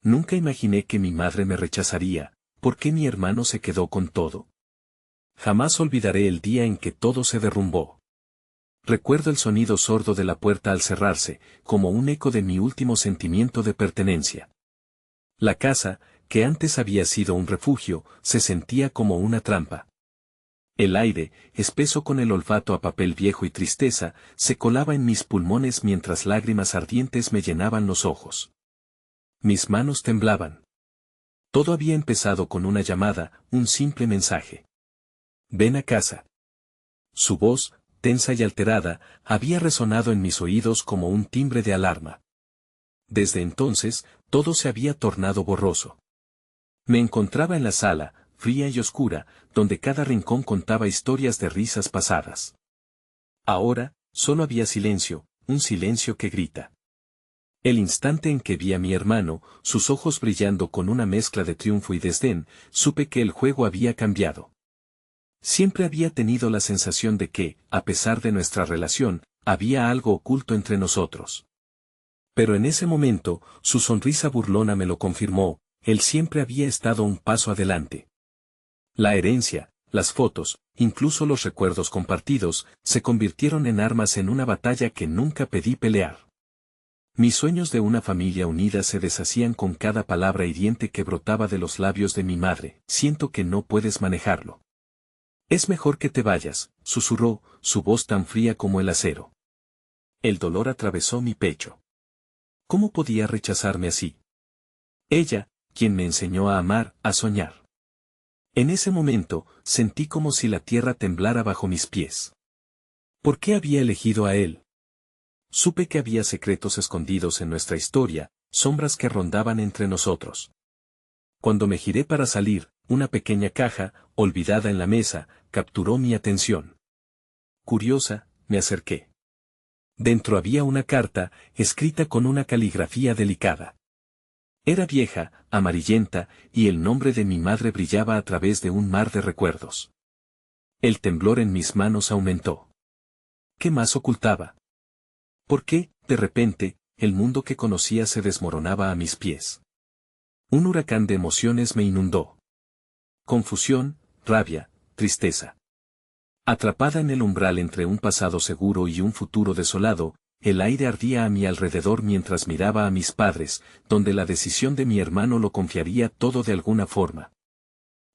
Nunca imaginé que mi madre me rechazaría. ¿Por qué mi hermano se quedó con todo? Jamás olvidaré el día en que todo se derrumbó. Recuerdo el sonido sordo de la puerta al cerrarse, como un eco de mi último sentimiento de pertenencia. La casa, que antes había sido un refugio, se sentía como una trampa. El aire, espeso con el olfato a papel viejo y tristeza, se colaba en mis pulmones mientras lágrimas ardientes me llenaban los ojos. Mis manos temblaban. Todo había empezado con una llamada, un simple mensaje. Ven a casa. Su voz, tensa y alterada, había resonado en mis oídos como un timbre de alarma. Desde entonces, todo se había tornado borroso. Me encontraba en la sala, fría y oscura, donde cada rincón contaba historias de risas pasadas. Ahora, solo había silencio, un silencio que grita. El instante en que vi a mi hermano, sus ojos brillando con una mezcla de triunfo y desdén, supe que el juego había cambiado. Siempre había tenido la sensación de que, a pesar de nuestra relación, había algo oculto entre nosotros. Pero en ese momento, su sonrisa burlona me lo confirmó, él siempre había estado un paso adelante. La herencia, las fotos, incluso los recuerdos compartidos, se convirtieron en armas en una batalla que nunca pedí pelear. Mis sueños de una familia unida se deshacían con cada palabra hiriente que brotaba de los labios de mi madre. Siento que no puedes manejarlo. Es mejor que te vayas, susurró, su voz tan fría como el acero. El dolor atravesó mi pecho. ¿Cómo podía rechazarme así? Ella, quien me enseñó a amar, a soñar. En ese momento, sentí como si la tierra temblara bajo mis pies. ¿Por qué había elegido a él? Supe que había secretos escondidos en nuestra historia, sombras que rondaban entre nosotros. Cuando me giré para salir, una pequeña caja, olvidada en la mesa, capturó mi atención. Curiosa, me acerqué. Dentro había una carta, escrita con una caligrafía delicada. Era vieja, amarillenta, y el nombre de mi madre brillaba a través de un mar de recuerdos. El temblor en mis manos aumentó. ¿Qué más ocultaba? ¿Por qué, de repente, el mundo que conocía se desmoronaba a mis pies? Un huracán de emociones me inundó. Confusión, rabia, tristeza. Atrapada en el umbral entre un pasado seguro y un futuro desolado, el aire ardía a mi alrededor mientras miraba a mis padres, donde la decisión de mi hermano lo confiaría todo de alguna forma.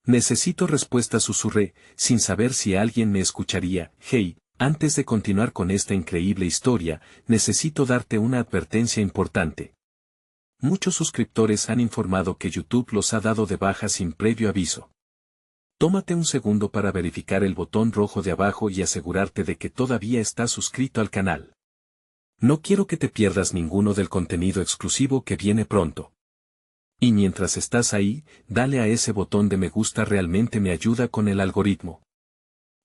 Necesito respuesta, susurré, sin saber si alguien me escucharía. Hey, antes de continuar con esta increíble historia, necesito darte una advertencia importante. Muchos suscriptores han informado que YouTube los ha dado de baja sin previo aviso. Tómate un segundo para verificar el botón rojo de abajo y asegurarte de que todavía estás suscrito al canal. No quiero que te pierdas ninguno del contenido exclusivo que viene pronto. Y mientras estás ahí, dale a ese botón de me gusta, realmente me ayuda con el algoritmo.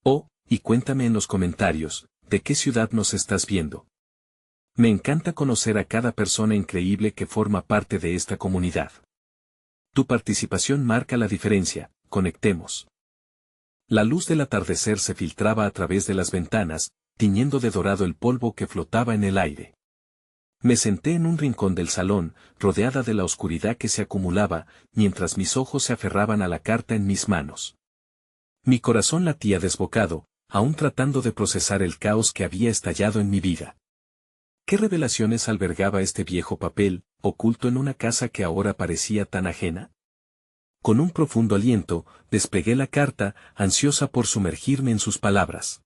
Oh, y cuéntame en los comentarios, ¿de qué ciudad nos estás viendo? Me encanta conocer a cada persona increíble que forma parte de esta comunidad. Tu participación marca la diferencia, conectemos. La luz del atardecer se filtraba a través de las ventanas, tiñendo de dorado el polvo que flotaba en el aire. Me senté en un rincón del salón, rodeada de la oscuridad que se acumulaba, mientras mis ojos se aferraban a la carta en mis manos. Mi corazón latía desbocado, aún tratando de procesar el caos que había estallado en mi vida. ¿Qué revelaciones albergaba este viejo papel, oculto en una casa que ahora parecía tan ajena? Con un profundo aliento, desplegué la carta, ansiosa por sumergirme en sus palabras.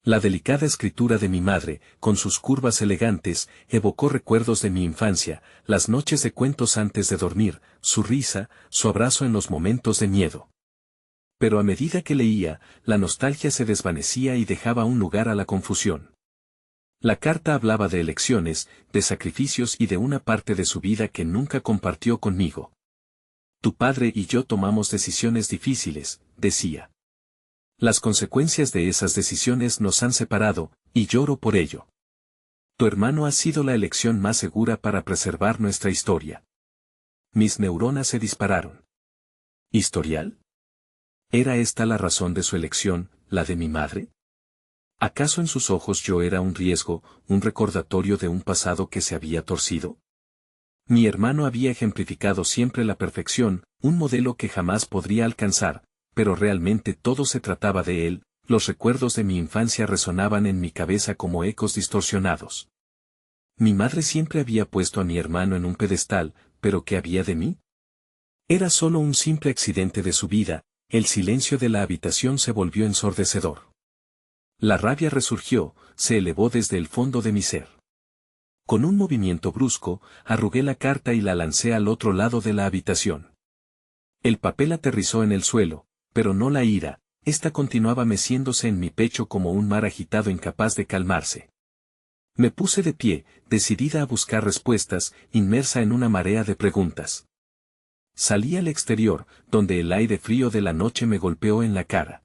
La delicada escritura de mi madre, con sus curvas elegantes, evocó recuerdos de mi infancia, las noches de cuentos antes de dormir, su risa, su abrazo en los momentos de miedo. Pero a medida que leía, la nostalgia se desvanecía y dejaba un lugar a la confusión. La carta hablaba de elecciones, de sacrificios y de una parte de su vida que nunca compartió conmigo. Tu padre y yo tomamos decisiones difíciles, decía. Las consecuencias de esas decisiones nos han separado, y lloro por ello. Tu hermano ha sido la elección más segura para preservar nuestra historia. Mis neuronas se dispararon. ¿Historial? ¿Era esta la razón de su elección, la de mi madre? ¿Acaso en sus ojos yo era un riesgo, un recordatorio de un pasado que se había torcido? Mi hermano había ejemplificado siempre la perfección, un modelo que jamás podría alcanzar, pero realmente todo se trataba de él, los recuerdos de mi infancia resonaban en mi cabeza como ecos distorsionados. Mi madre siempre había puesto a mi hermano en un pedestal, pero ¿qué había de mí? Era solo un simple accidente de su vida, el silencio de la habitación se volvió ensordecedor. La rabia resurgió, se elevó desde el fondo de mi ser. Con un movimiento brusco, arrugué la carta y la lancé al otro lado de la habitación. El papel aterrizó en el suelo, pero no la ira, esta continuaba meciéndose en mi pecho como un mar agitado incapaz de calmarse. Me puse de pie, decidida a buscar respuestas, inmersa en una marea de preguntas. Salí al exterior, donde el aire frío de la noche me golpeó en la cara.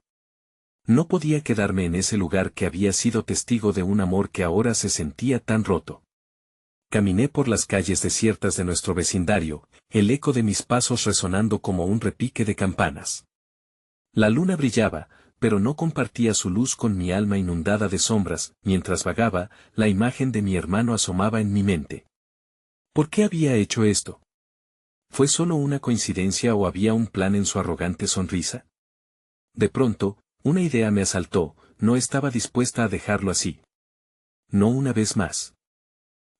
No podía quedarme en ese lugar que había sido testigo de un amor que ahora se sentía tan roto. Caminé por las calles desiertas de nuestro vecindario, el eco de mis pasos resonando como un repique de campanas. La luna brillaba, pero no compartía su luz con mi alma inundada de sombras, mientras vagaba, la imagen de mi hermano asomaba en mi mente. ¿Por qué había hecho esto? ¿Fue solo una coincidencia o había un plan en su arrogante sonrisa? De pronto, una idea me asaltó, no estaba dispuesta a dejarlo así. No una vez más.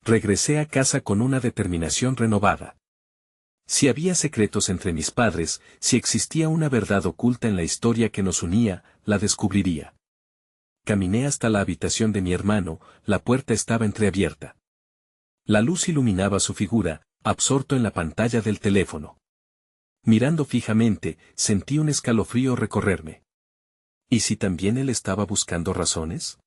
Regresé a casa con una determinación renovada. Si había secretos entre mis padres, si existía una verdad oculta en la historia que nos unía, la descubriría. Caminé hasta la habitación de mi hermano, la puerta estaba entreabierta. La luz iluminaba su figura, absorto en la pantalla del teléfono. Mirando fijamente, sentí un escalofrío recorrerme. ¿Y si también él estaba buscando razones?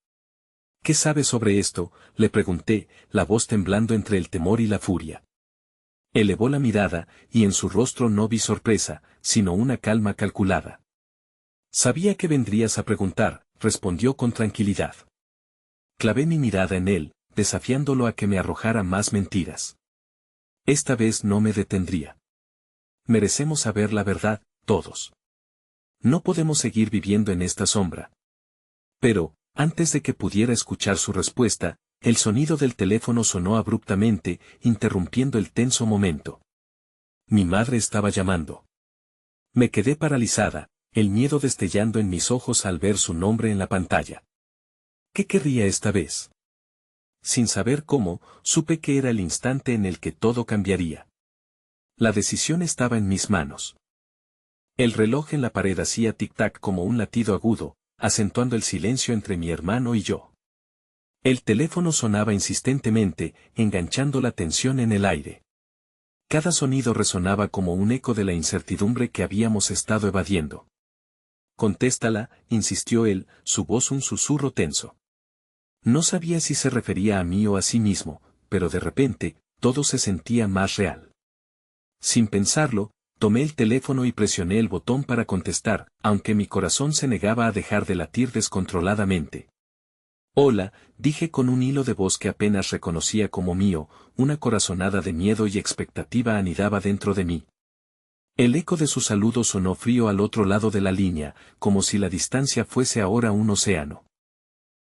¿Qué sabe sobre esto?, le pregunté, la voz temblando entre el temor y la furia. Elevó la mirada, y en su rostro no vi sorpresa, sino una calma calculada. Sabía que vendrías a preguntar, respondió con tranquilidad. Clavé mi mirada en él, desafiándolo a que me arrojara más mentiras. Esta vez no me detendría. Merecemos saber la verdad, todos. No podemos seguir viviendo en esta sombra. Pero, antes de que pudiera escuchar su respuesta, el sonido del teléfono sonó abruptamente, interrumpiendo el tenso momento. Mi madre estaba llamando. Me quedé paralizada, el miedo destellando en mis ojos al ver su nombre en la pantalla. ¿Qué querría esta vez? Sin saber cómo, supe que era el instante en el que todo cambiaría. La decisión estaba en mis manos. El reloj en la pared hacía tic-tac como un latido agudo, acentuando el silencio entre mi hermano y yo. El teléfono sonaba insistentemente, enganchando la tensión en el aire. Cada sonido resonaba como un eco de la incertidumbre que habíamos estado evadiendo. Contéstala, insistió él, su voz un susurro tenso. No sabía si se refería a mí o a sí mismo, pero de repente, todo se sentía más real. Sin pensarlo, tomé el teléfono y presioné el botón para contestar, aunque mi corazón se negaba a dejar de latir descontroladamente. Hola, dije con un hilo de voz que apenas reconocía como mío, una corazonada de miedo y expectativa anidaba dentro de mí. El eco de su saludo sonó frío al otro lado de la línea, como si la distancia fuese ahora un océano.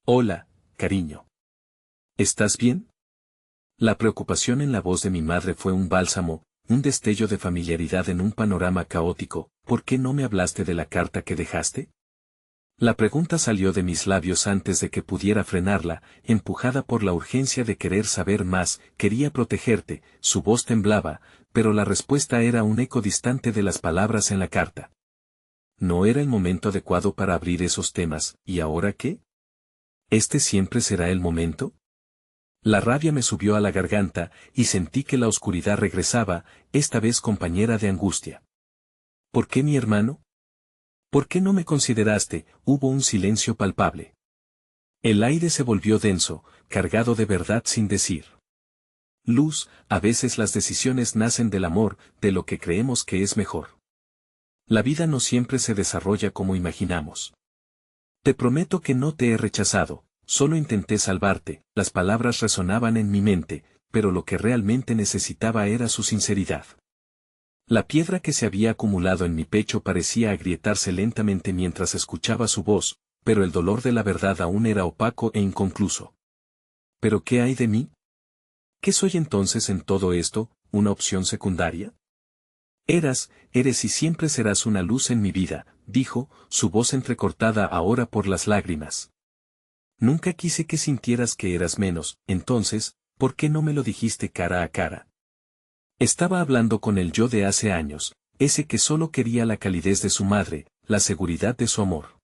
Hola, cariño. ¿Estás bien? La preocupación en la voz de mi madre fue un bálsamo, un destello de familiaridad en un panorama caótico. ¿Por qué no me hablaste de la carta que dejaste? La pregunta salió de mis labios antes de que pudiera frenarla, empujada por la urgencia de querer saber más. Quería protegerte, su voz temblaba, pero la respuesta era un eco distante de las palabras en la carta. No era el momento adecuado para abrir esos temas, ¿y ahora qué? ¿Este siempre será el momento? La rabia me subió a la garganta, y sentí que la oscuridad regresaba, esta vez compañera de angustia. ¿Por qué mi hermano? ¿Por qué no me consideraste? Hubo un silencio palpable. El aire se volvió denso, cargado de verdad sin decir. Luz, a veces las decisiones nacen del amor, de lo que creemos que es mejor. La vida no siempre se desarrolla como imaginamos. Te prometo que no te he rechazado, solo intenté salvarte. Las palabras resonaban en mi mente, pero lo que realmente necesitaba era su sinceridad. La piedra que se había acumulado en mi pecho parecía agrietarse lentamente mientras escuchaba su voz, pero el dolor de la verdad aún era opaco e inconcluso. ¿Pero qué hay de mí? ¿Qué soy entonces en todo esto? una opción secundaria? Eres y siempre serás una luz en mi vida, dijo, su voz entrecortada ahora por las lágrimas. Nunca quise que sintieras que eras menos, entonces, ¿por qué no me lo dijiste cara a cara? Estaba hablando con el yo de hace años, ese que solo quería la calidez de su madre, la seguridad de su amor.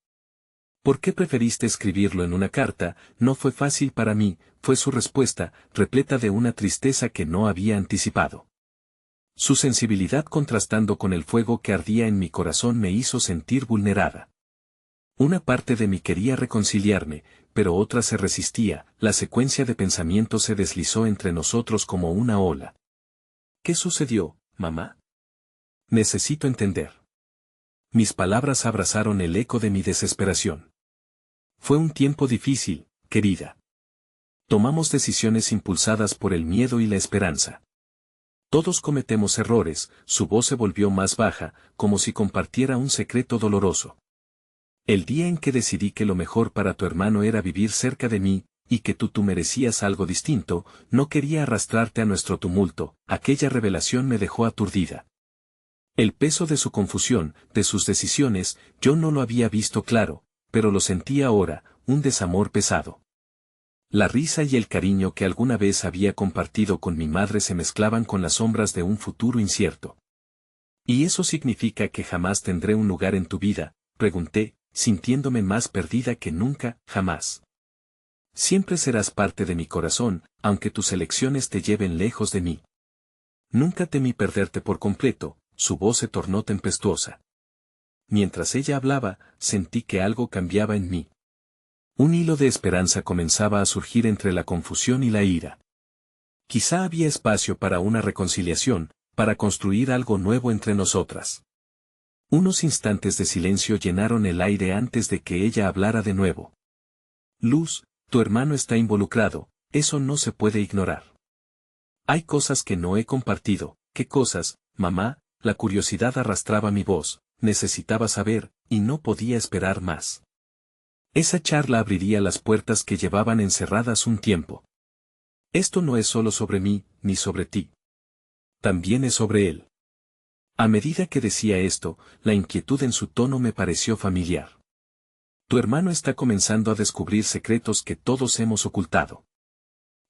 ¿Por qué preferiste escribirlo en una carta? No fue fácil para mí, fue su respuesta, repleta de una tristeza que no había anticipado. Su sensibilidad contrastando con el fuego que ardía en mi corazón me hizo sentir vulnerada. Una parte de mí quería reconciliarme, pero otra se resistía, la secuencia de pensamientos se deslizó entre nosotros como una ola. ¿Qué sucedió, mamá? Necesito entender. Mis palabras abrazaron el eco de mi desesperación. Fue un tiempo difícil, querida. Tomamos decisiones impulsadas por el miedo y la esperanza. Todos cometemos errores, su voz se volvió más baja, como si compartiera un secreto doloroso. El día en que decidí que lo mejor para tu hermano era vivir cerca de mí, y que tú merecías algo distinto, no quería arrastrarte a nuestro tumulto, aquella revelación me dejó aturdida. El peso de su confusión, de sus decisiones, yo no lo había visto claro, pero lo sentí ahora, un desamor pesado. La risa y el cariño que alguna vez había compartido con mi madre se mezclaban con las sombras de un futuro incierto. ¿Y eso significa que jamás tendré un lugar en tu vida?, pregunté, sintiéndome más perdida que nunca, jamás. Siempre serás parte de mi corazón, aunque tus elecciones te lleven lejos de mí. Nunca temí perderte por completo, su voz se tornó tempestuosa. Mientras ella hablaba, sentí que algo cambiaba en mí. Un hilo de esperanza comenzaba a surgir entre la confusión y la ira. Quizá había espacio para una reconciliación, para construir algo nuevo entre nosotras. Unos instantes de silencio llenaron el aire antes de que ella hablara de nuevo. Luz, tu hermano está involucrado, eso no se puede ignorar. Hay cosas que no he compartido. ¿Qué cosas, mamá? La curiosidad arrastraba mi voz, necesitaba saber, y no podía esperar más. Esa charla abriría las puertas que llevaban encerradas un tiempo. Esto no es solo sobre mí, ni sobre ti. También es sobre él. A medida que decía esto, la inquietud en su tono me pareció familiar. Tu hermano está comenzando a descubrir secretos que todos hemos ocultado.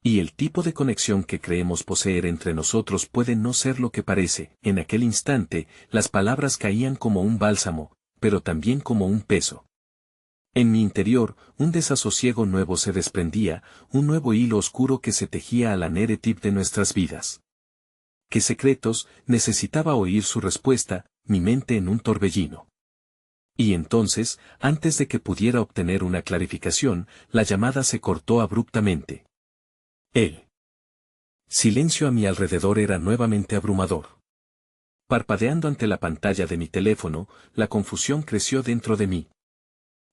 Y el tipo de conexión que creemos poseer entre nosotros puede no ser lo que parece. En aquel instante, las palabras caían como un bálsamo, pero también como un peso. En mi interior, un desasosiego nuevo se desprendía, un nuevo hilo oscuro que se tejía al narrative de nuestras vidas. ¿Qué secretos? Necesitaba oír su respuesta, mi mente en un torbellino. Y entonces, antes de que pudiera obtener una clarificación, la llamada se cortó abruptamente. El silencio a mi alrededor era nuevamente abrumador. Parpadeando ante la pantalla de mi teléfono, la confusión creció dentro de mí.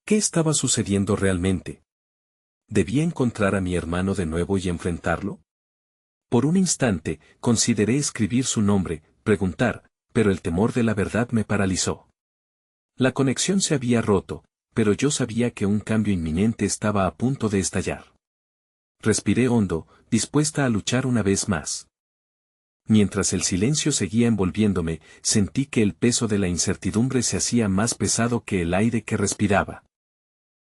¿Qué estaba sucediendo realmente? ¿Debía encontrar a mi hermano de nuevo y enfrentarlo? Por un instante, consideré escribir su nombre, preguntar, pero el temor de la verdad me paralizó. La conexión se había roto, pero yo sabía que un cambio inminente estaba a punto de estallar. Respiré hondo, dispuesta a luchar una vez más. Mientras el silencio seguía envolviéndome, sentí que el peso de la incertidumbre se hacía más pesado que el aire que respiraba.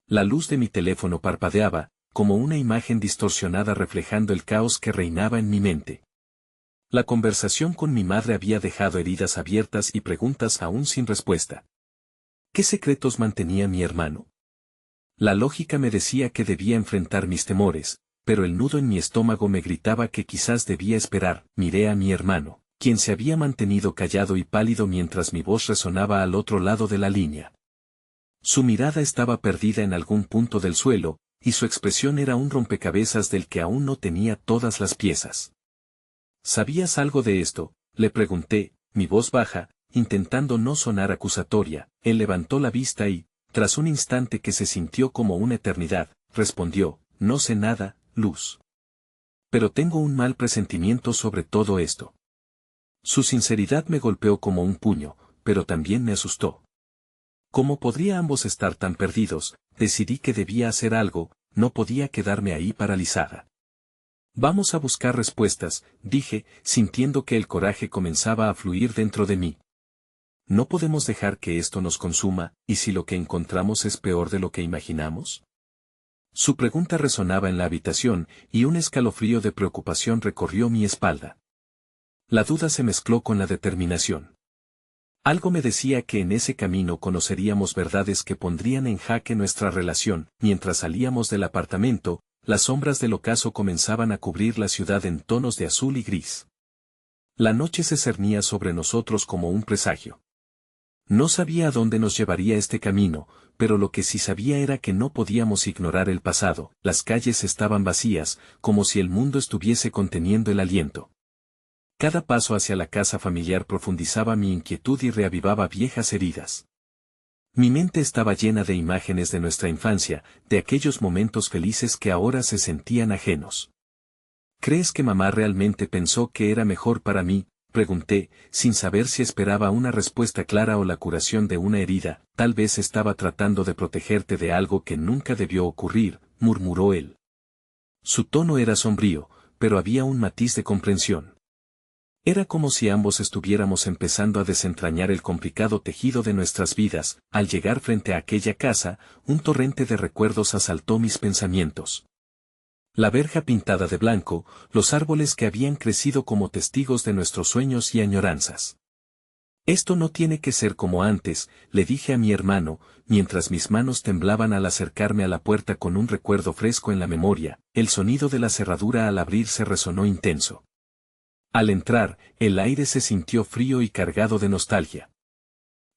La luz de mi teléfono parpadeaba, como una imagen distorsionada reflejando el caos que reinaba en mi mente. La conversación con mi madre había dejado heridas abiertas y preguntas aún sin respuesta. ¿Qué secretos mantenía mi hermano? La lógica me decía que debía enfrentar mis temores, pero el nudo en mi estómago me gritaba que quizás debía esperar. Miré a mi hermano, quien se había mantenido callado y pálido mientras mi voz resonaba al otro lado de la línea. Su mirada estaba perdida en algún punto del suelo, y su expresión era un rompecabezas del que aún no tenía todas las piezas. ¿Sabías algo de esto?, le pregunté, mi voz baja, intentando no sonar acusatoria. Él levantó la vista y, tras un instante que se sintió como una eternidad, respondió, no sé nada, Luz. Pero tengo un mal presentimiento sobre todo esto. Su sinceridad me golpeó como un puño, pero también me asustó. ¿Cómo podría ambos estar tan perdidos? Decidí que debía hacer algo, no podía quedarme ahí paralizada. Vamos a buscar respuestas, dije, sintiendo que el coraje comenzaba a fluir dentro de mí. No podemos dejar que esto nos consuma, ¿y si lo que encontramos es peor de lo que imaginamos? Su pregunta resonaba en la habitación, y un escalofrío de preocupación recorrió mi espalda. La duda se mezcló con la determinación. Algo me decía que en ese camino conoceríamos verdades que pondrían en jaque nuestra relación. Mientras salíamos del apartamento, las sombras del ocaso comenzaban a cubrir la ciudad en tonos de azul y gris. La noche se cernía sobre nosotros como un presagio. No sabía a dónde nos llevaría este camino, pero lo que sí sabía era que no podíamos ignorar el pasado. Las calles estaban vacías, como si el mundo estuviese conteniendo el aliento. Cada paso hacia la casa familiar profundizaba mi inquietud y reavivaba viejas heridas. Mi mente estaba llena de imágenes de nuestra infancia, de aquellos momentos felices que ahora se sentían ajenos. ¿Crees que mamá realmente pensó que era mejor para mí?, pregunté, sin saber si esperaba una respuesta clara o la curación de una herida. Tal vez estaba tratando de protegerte de algo que nunca debió ocurrir, murmuró él. Su tono era sombrío, pero había un matiz de comprensión. Era como si ambos estuviéramos empezando a desentrañar el complicado tejido de nuestras vidas. Al llegar frente a aquella casa, un torrente de recuerdos asaltó mis pensamientos. La verja pintada de blanco, los árboles que habían crecido como testigos de nuestros sueños y añoranzas. Esto no tiene que ser como antes, le dije a mi hermano, mientras mis manos temblaban al acercarme a la puerta con un recuerdo fresco en la memoria. El sonido de la cerradura al abrirse resonó intenso. Al entrar, el aire se sintió frío y cargado de nostalgia.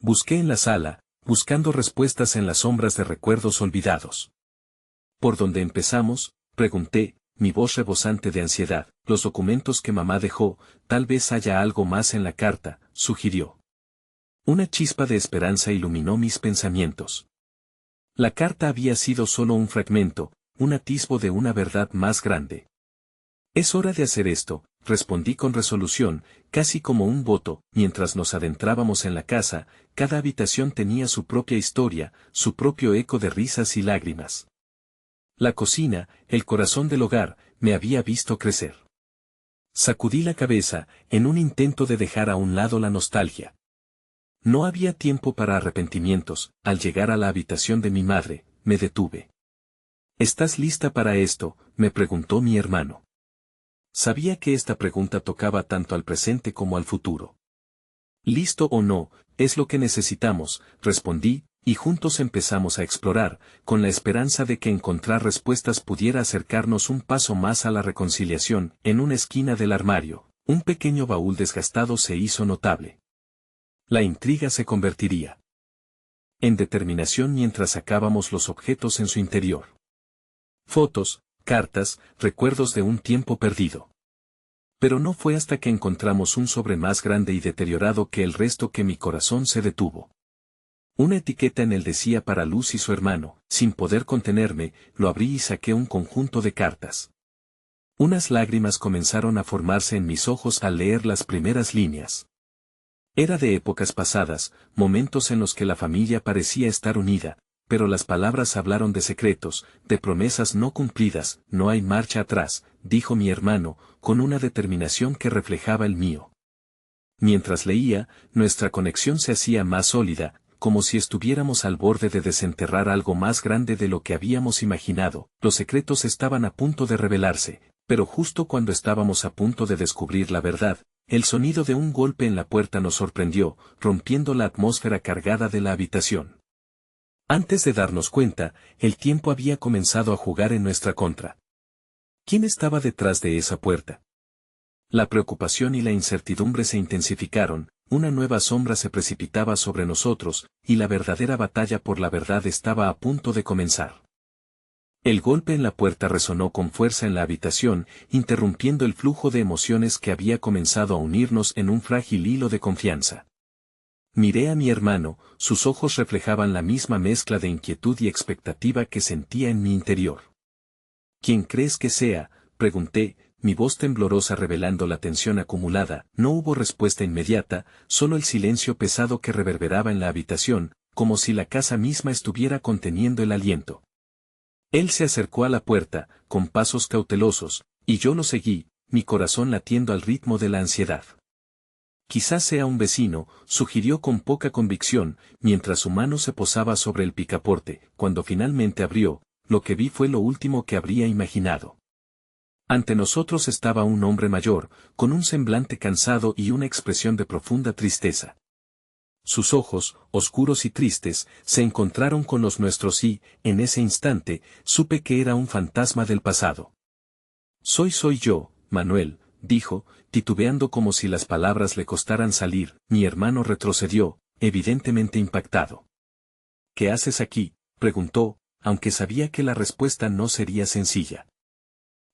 Busqué en la sala, buscando respuestas en las sombras de recuerdos olvidados. ¿Por dónde empezamos?, pregunté, mi voz rebosante de ansiedad. Los documentos que mamá dejó, tal vez haya algo más en la carta, sugirió. Una chispa de esperanza iluminó mis pensamientos. La carta había sido solo un fragmento, un atisbo de una verdad más grande. Es hora de hacer esto, respondí con resolución, casi como un voto. Mientras nos adentrábamos en la casa, cada habitación tenía su propia historia, su propio eco de risas y lágrimas. La cocina, el corazón del hogar, me había visto crecer. Sacudí la cabeza, en un intento de dejar a un lado la nostalgia. No había tiempo para arrepentimientos. Al llegar a la habitación de mi madre, me detuve. ¿Estás lista para esto?, me preguntó mi hermano. Sabía que esta pregunta tocaba tanto al presente como al futuro. ¿Listo o no? Es lo que necesitamos, respondí, y juntos empezamos a explorar, con la esperanza de que encontrar respuestas pudiera acercarnos un paso más a la reconciliación. En una esquina del armario, un pequeño baúl desgastado se hizo notable. La intriga se convertiría en determinación mientras sacábamos los objetos en su interior. Fotos, cartas, recuerdos de un tiempo perdido. Pero no fue hasta que encontramos un sobre más grande y deteriorado que el resto que mi corazón se detuvo. Una etiqueta en él decía para Luz y su hermano. Sin poder contenerme, lo abrí y saqué un conjunto de cartas. Unas lágrimas comenzaron a formarse en mis ojos al leer las primeras líneas. Era de épocas pasadas, momentos en los que la familia parecía estar unida, pero las palabras hablaron de secretos, de promesas no cumplidas. No hay marcha atrás, dijo mi hermano, con una determinación que reflejaba el mío. Mientras leía, nuestra conexión se hacía más sólida, como si estuviéramos al borde de desenterrar algo más grande de lo que habíamos imaginado. Los secretos estaban a punto de revelarse, pero justo cuando estábamos a punto de descubrir la verdad, el sonido de un golpe en la puerta nos sorprendió, rompiendo la atmósfera cargada de la habitación. Antes de darnos cuenta, el tiempo había comenzado a jugar en nuestra contra. ¿Quién estaba detrás de esa puerta? La preocupación y la incertidumbre se intensificaron, una nueva sombra se precipitaba sobre nosotros, y la verdadera batalla por la verdad estaba a punto de comenzar. El golpe en la puerta resonó con fuerza en la habitación, interrumpiendo el flujo de emociones que había comenzado a unirnos en un frágil hilo de confianza. Miré a mi hermano, sus ojos reflejaban la misma mezcla de inquietud y expectativa que sentía en mi interior. ¿Quién crees que sea?, pregunté, mi voz temblorosa revelando la tensión acumulada. No hubo respuesta inmediata, solo el silencio pesado que reverberaba en la habitación, como si la casa misma estuviera conteniendo el aliento. Él se acercó a la puerta, con pasos cautelosos, Y yo lo seguí, mi corazón latiendo al ritmo de la ansiedad. Quizás sea un vecino, sugirió con poca convicción, mientras su mano se posaba sobre el picaporte. Cuando finalmente abrió, lo que vi fue lo último que habría imaginado. Ante nosotros estaba un hombre mayor, con un semblante cansado y una expresión de profunda tristeza. Sus ojos, oscuros y tristes, se encontraron con los nuestros y, en ese instante, supe que era un fantasma del pasado. Soy yo, Manuel, dijo, titubeando como si las palabras le costaran salir. Mi hermano retrocedió, evidentemente impactado. ¿Qué haces aquí?, preguntó, aunque sabía que la respuesta no sería sencilla.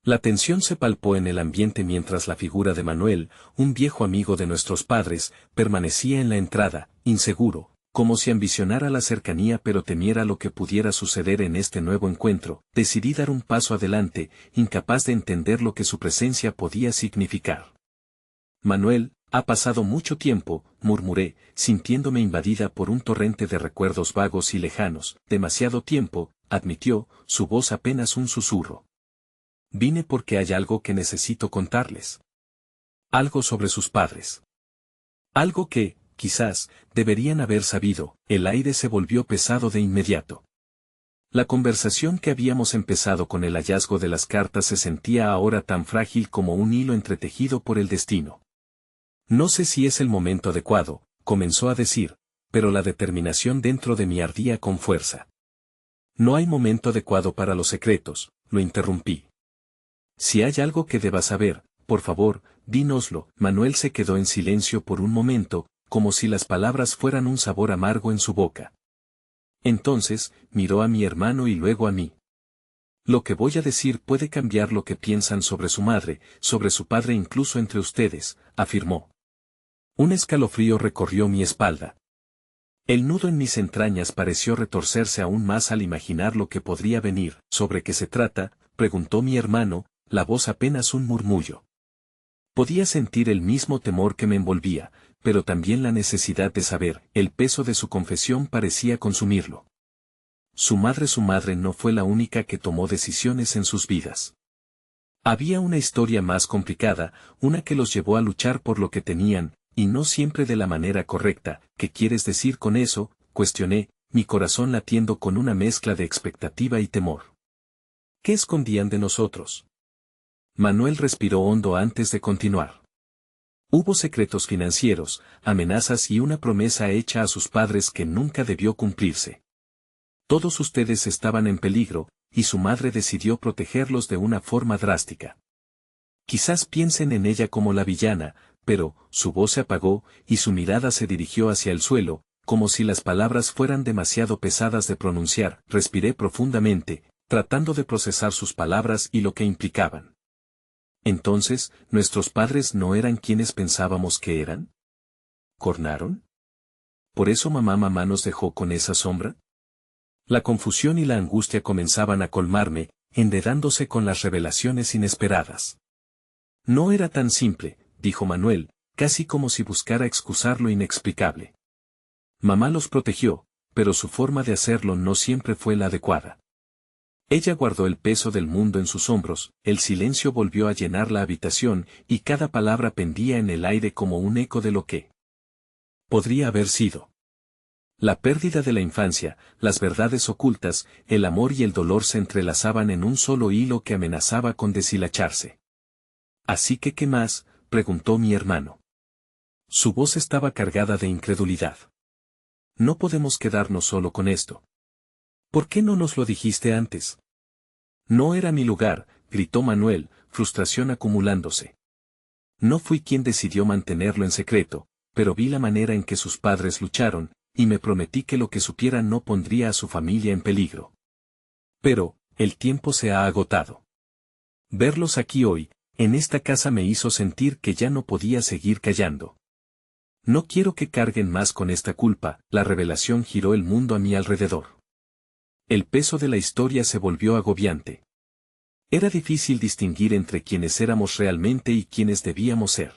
La tensión se palpó en el ambiente mientras la figura de Manuel, un viejo amigo de nuestros padres, permanecía en la entrada, inseguro, como si ambicionara la cercanía pero temiera lo que pudiera suceder en este nuevo encuentro. Decidí dar un paso adelante, incapaz de entender lo que su presencia podía significar. Manuel, ha pasado mucho tiempo, murmuré, sintiéndome invadida por un torrente de recuerdos vagos y lejanos. Demasiado tiempo, admitió, su voz apenas un susurro. Vine porque hay algo que necesito contarles. Algo sobre sus padres. Algo que, quizás, deberían haber sabido. El aire se volvió pesado de inmediato. La conversación que habíamos empezado con el hallazgo de las cartas se sentía ahora tan frágil como un hilo entretejido por el destino. No sé si es el momento adecuado, comenzó a decir, pero la determinación dentro de mí ardía con fuerza. No hay momento adecuado para los secretos, lo interrumpí. Si hay algo que debas saber, por favor, dínoslo. Manuel se quedó en silencio por un momento, como si las palabras fueran un sabor amargo en su boca. Entonces, miró a mi hermano y luego a mí. Lo que voy a decir puede cambiar lo que piensan sobre su madre, sobre su padre, incluso entre ustedes, afirmó. Un escalofrío recorrió mi espalda. El nudo en mis entrañas pareció retorcerse aún más al imaginar lo que podría venir. ¿Sobre qué se trata?, preguntó mi hermano, la voz apenas un murmullo. Podía sentir el mismo temor que me envolvía, pero también la necesidad de saber. El peso de su confesión parecía consumirlo. Su madre no fue la única que tomó decisiones en sus vidas. Había una historia más complicada, una que los llevó a luchar por lo que tenían, y no siempre de la manera correcta. ¿Qué quieres decir con eso?, cuestioné, mi corazón latiendo con una mezcla de expectativa y temor. ¿Qué escondían de nosotros? Manuel respiró hondo antes de continuar. Hubo secretos financieros, amenazas y una promesa hecha a sus padres que nunca debió cumplirse. Todos ustedes estaban en peligro, y su madre decidió protegerlos de una forma drástica. Quizás piensen en ella como la villana, pero, su voz se apagó, y su mirada se dirigió hacia el suelo, como si las palabras fueran demasiado pesadas de pronunciar. Respiré profundamente, tratando de procesar sus palabras y lo que implicaban. Entonces, ¿nuestros padres no eran quienes pensábamos que eran? ¿Cornaron? ¿Por eso mamá nos dejó con esa sombra? La confusión y la angustia comenzaban a colmarme, enredándose con las revelaciones inesperadas. No era tan simple, dijo Manuel, casi como si buscara excusar lo inexplicable. Mamá los protegió, pero su forma de hacerlo no siempre fue la adecuada. Ella guardó el peso del mundo en sus hombros, el silencio volvió a llenar la habitación, y cada palabra pendía en el aire como un eco de lo que podría haber sido. La pérdida de la infancia, las verdades ocultas, el amor y el dolor se entrelazaban en un solo hilo que amenazaba con deshilacharse. ¿Así que qué más?, preguntó mi hermano. Su voz estaba cargada de incredulidad. No podemos quedarnos solo con esto. ¿Por qué no nos lo dijiste antes? No era mi lugar, gritó Manuel, frustración acumulándose. No fui quien decidió mantenerlo en secreto, pero vi la manera en que sus padres lucharon, y me prometí que lo que supiera no pondría a su familia en peligro. Pero, el tiempo se ha agotado. Verlos aquí hoy, en esta casa, me hizo sentir que ya no podía seguir callando. No quiero que carguen más con esta culpa. La revelación giró el mundo a mi alrededor. El peso de la historia se volvió agobiante. Era difícil distinguir entre quienes éramos realmente y quienes debíamos ser.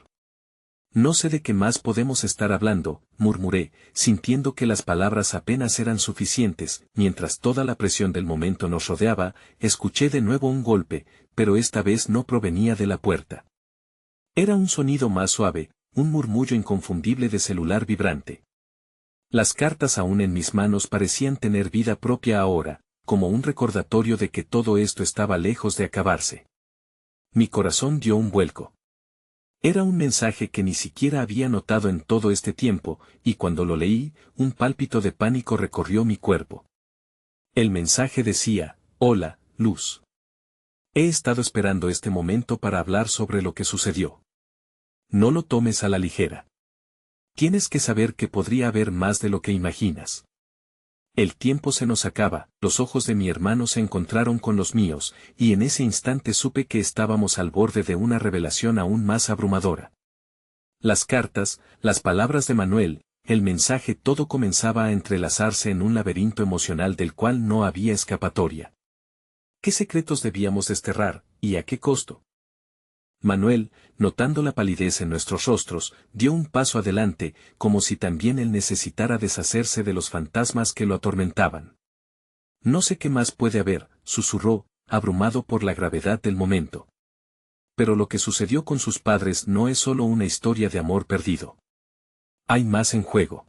No sé de qué más podemos estar hablando, murmuré, sintiendo que las palabras apenas eran suficientes. Mientras toda la presión del momento nos rodeaba, escuché de nuevo un golpe, pero esta vez no provenía de la puerta. Era un sonido más suave, un murmullo inconfundible de celular vibrante. Las cartas aún en mis manos parecían tener vida propia ahora, como un recordatorio de que todo esto estaba lejos de acabarse. Mi corazón dio un vuelco. Era un mensaje que ni siquiera había notado en todo este tiempo, y cuando lo leí, un pálpito de pánico recorrió mi cuerpo. El mensaje decía: «Hola, Luz. He estado esperando este momento para hablar sobre lo que sucedió. No lo tomes a la ligera. Tienes que saber que podría haber más de lo que imaginas». El tiempo se nos acaba, los ojos de mi hermano se encontraron con los míos, y en ese instante supe que estábamos al borde de una revelación aún más abrumadora. Las cartas, las palabras de Manuel, el mensaje, todo comenzaba a entrelazarse en un laberinto emocional del cual no había escapatoria. ¿Qué secretos debíamos desterrar, y a qué costo? Manuel, notando la palidez en nuestros rostros, dio un paso adelante, como si también él necesitara deshacerse de los fantasmas que lo atormentaban. «No sé qué más puede haber», susurró, abrumado por la gravedad del momento. «Pero lo que sucedió con sus padres no es solo una historia de amor perdido. Hay más en juego».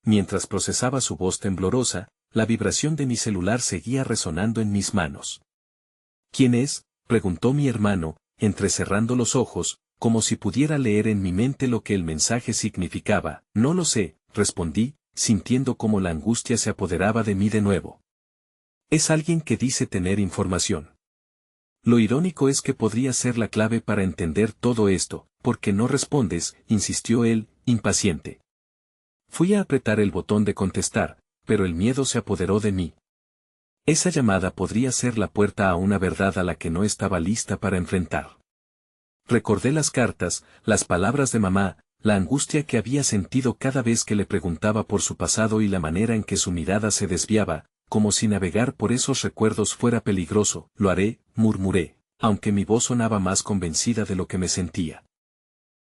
Mientras procesaba su voz temblorosa, la vibración de mi celular seguía resonando en mis manos. «¿Quién es?», preguntó mi hermano, entrecerrando los ojos, como si pudiera leer en mi mente lo que el mensaje significaba. «No lo sé», respondí, sintiendo cómo la angustia se apoderaba de mí de nuevo. «Es alguien que dice tener información». «Lo irónico es que podría ser la clave para entender todo esto». «¿Por qué no respondes?», insistió él, impaciente. Fui a apretar el botón de contestar, pero el miedo se apoderó de mí. Esa llamada podría ser la puerta a una verdad a la que no estaba lista para enfrentar. Recordé las cartas, las palabras de mamá, la angustia que había sentido cada vez que le preguntaba por su pasado y la manera en que su mirada se desviaba, como si navegar por esos recuerdos fuera peligroso. «Lo haré», murmuré, aunque mi voz sonaba más convencida de lo que me sentía.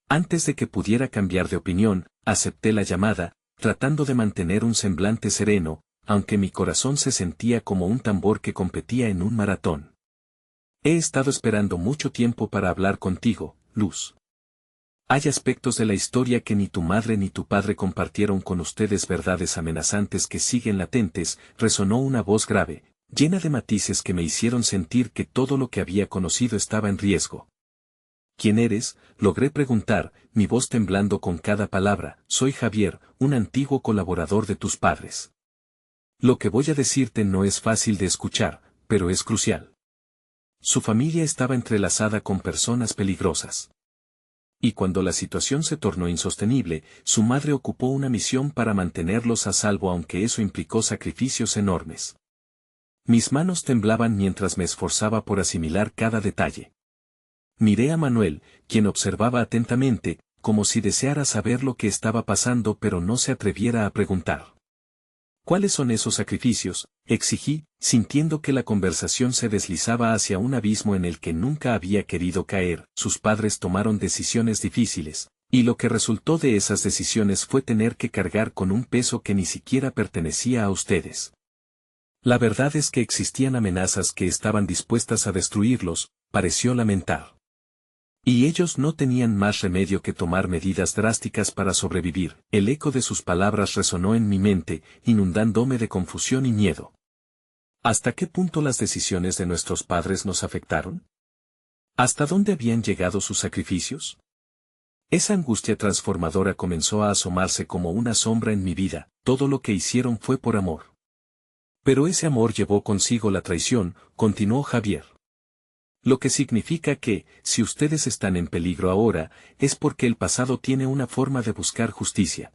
Antes de que pudiera cambiar de opinión, acepté la llamada, tratando de mantener un semblante sereno, aunque mi corazón se sentía como un tambor que competía en un maratón. «He estado esperando mucho tiempo para hablar contigo, Luz. Hay aspectos de la historia que ni tu madre ni tu padre compartieron con ustedes, verdades amenazantes que siguen latentes», resonó una voz grave, llena de matices que me hicieron sentir que todo lo que había conocido estaba en riesgo. «¿Quién eres?», logré preguntar, mi voz temblando con cada palabra. «Soy Javier, un antiguo colaborador de tus padres. Lo que voy a decirte no es fácil de escuchar, pero es crucial. Su familia estaba entrelazada con personas peligrosas. Y cuando la situación se tornó insostenible, su madre ocupó una misión para mantenerlos a salvo, aunque eso implicó sacrificios enormes». Mis manos temblaban mientras me esforzaba por asimilar cada detalle. Miré a Manuel, quien observaba atentamente, como si deseara saber lo que estaba pasando pero no se atreviera a preguntar. «¿Cuáles son esos sacrificios?», exigí, sintiendo que la conversación se deslizaba hacia un abismo en el que nunca había querido caer. «Sus padres tomaron decisiones difíciles, y lo que resultó de esas decisiones fue tener que cargar con un peso que ni siquiera pertenecía a ustedes. La verdad es que existían amenazas que estaban dispuestas a destruirlos», pareció lamentar. «Y ellos no tenían más remedio que tomar medidas drásticas para sobrevivir». El eco de sus palabras resonó en mi mente, inundándome de confusión y miedo. ¿Hasta qué punto las decisiones de nuestros padres nos afectaron? ¿Hasta dónde habían llegado sus sacrificios? Esa angustia transformadora comenzó a asomarse como una sombra en mi vida. «Todo lo que hicieron fue por amor». «Pero ese amor llevó consigo la traición», continuó Javier. «Lo que significa que, si ustedes están en peligro ahora, es porque el pasado tiene una forma de buscar justicia».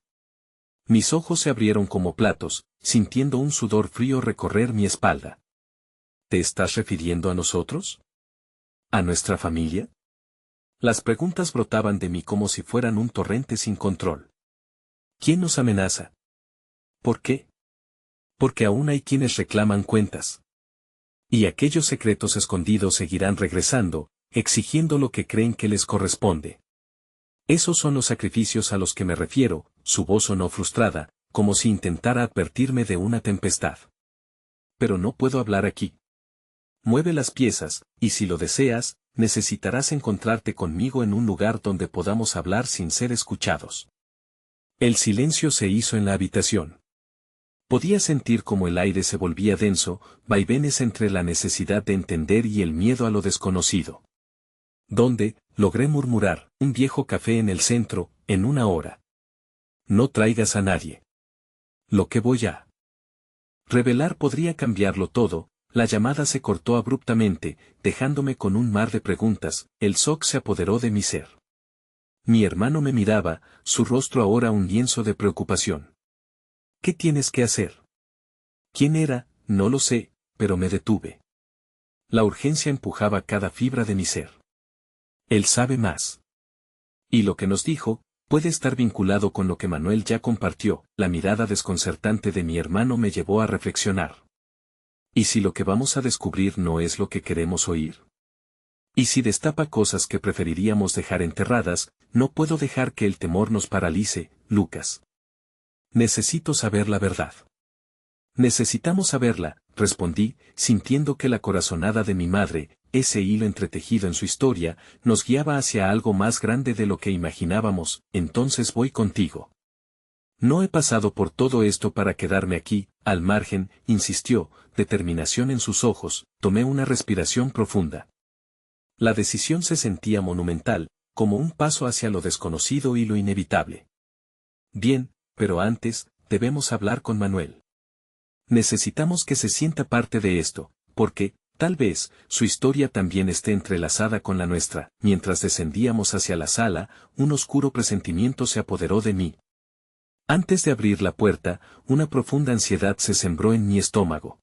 Mis ojos se abrieron como platos, sintiendo un sudor frío recorrer mi espalda. «¿Te estás refiriendo a nosotros? ¿A nuestra familia?». Las preguntas brotaban de mí como si fueran un torrente sin control. «¿Quién nos amenaza? ¿Por qué?». «Porque aún hay quienes reclaman cuentas. Y aquellos secretos escondidos seguirán regresando, exigiendo lo que creen que les corresponde. Esos son los sacrificios a los que me refiero». Su voz sonó frustrada, como si intentara advertirme de una tempestad. «Pero no puedo hablar aquí», mueve las piezas, y si lo deseas, necesitarás encontrarte conmigo en un lugar donde podamos hablar sin ser escuchados. El silencio se hizo en la habitación. Podía sentir cómo el aire se volvía denso, vaivenes entre la necesidad de entender y el miedo a lo desconocido. ¿Dónde? Logré murmurar, un viejo café en el centro, en 1 hora. No traigas a nadie. Lo que voy a revelar podría cambiarlo todo. La llamada se cortó abruptamente, dejándome con un mar de preguntas. El shock se apoderó de mi ser. Mi hermano me miraba, su rostro ahora un lienzo de preocupación. ¿Qué tienes que hacer? ¿Quién era? No lo sé, pero me detuve. La urgencia empujaba cada fibra de mi ser. Él sabe más. Y lo que nos dijo, puede estar vinculado con lo que Manuel ya compartió. La mirada desconcertante de mi hermano me llevó a reflexionar. ¿Y si lo que vamos a descubrir no es lo que queremos oír? ¿Y si destapa cosas que preferiríamos dejar enterradas? No puedo dejar que el temor nos paralice, Lucas. Necesito saber la verdad. Necesitamos saberla, respondí, sintiendo que la corazonada de mi madre, ese hilo entretejido en su historia, nos guiaba hacia algo más grande de lo que imaginábamos. Entonces voy contigo. No he pasado por todo esto para quedarme aquí, al margen, insistió, determinación en sus ojos. Tomé una respiración profunda. La decisión se sentía monumental, como un paso hacia lo desconocido y lo inevitable. Bien, pero antes, debemos hablar con Manuel. Necesitamos que se sienta parte de esto, porque, tal vez, su historia también esté entrelazada con la nuestra. Mientras descendíamos hacia la sala, un oscuro presentimiento se apoderó de mí. Antes de abrir la puerta, una profunda ansiedad se sembró en mi estómago.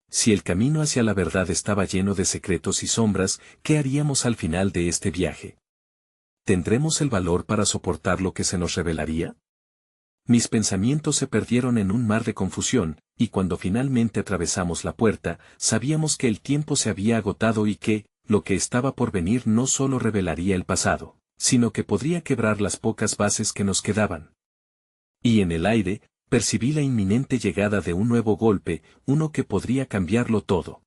Si el camino hacia la verdad estaba lleno de secretos y sombras, ¿qué haríamos al final de este viaje? ¿Tendremos el valor para soportar lo que se nos revelaría? Mis pensamientos se perdieron en un mar de confusión, y cuando finalmente atravesamos la puerta, sabíamos que el tiempo se había agotado y que, lo que estaba por venir no solo revelaría el pasado, sino que podría quebrar las pocas bases que nos quedaban. Y en el aire, percibí la inminente llegada de un nuevo golpe, uno que podría cambiarlo todo.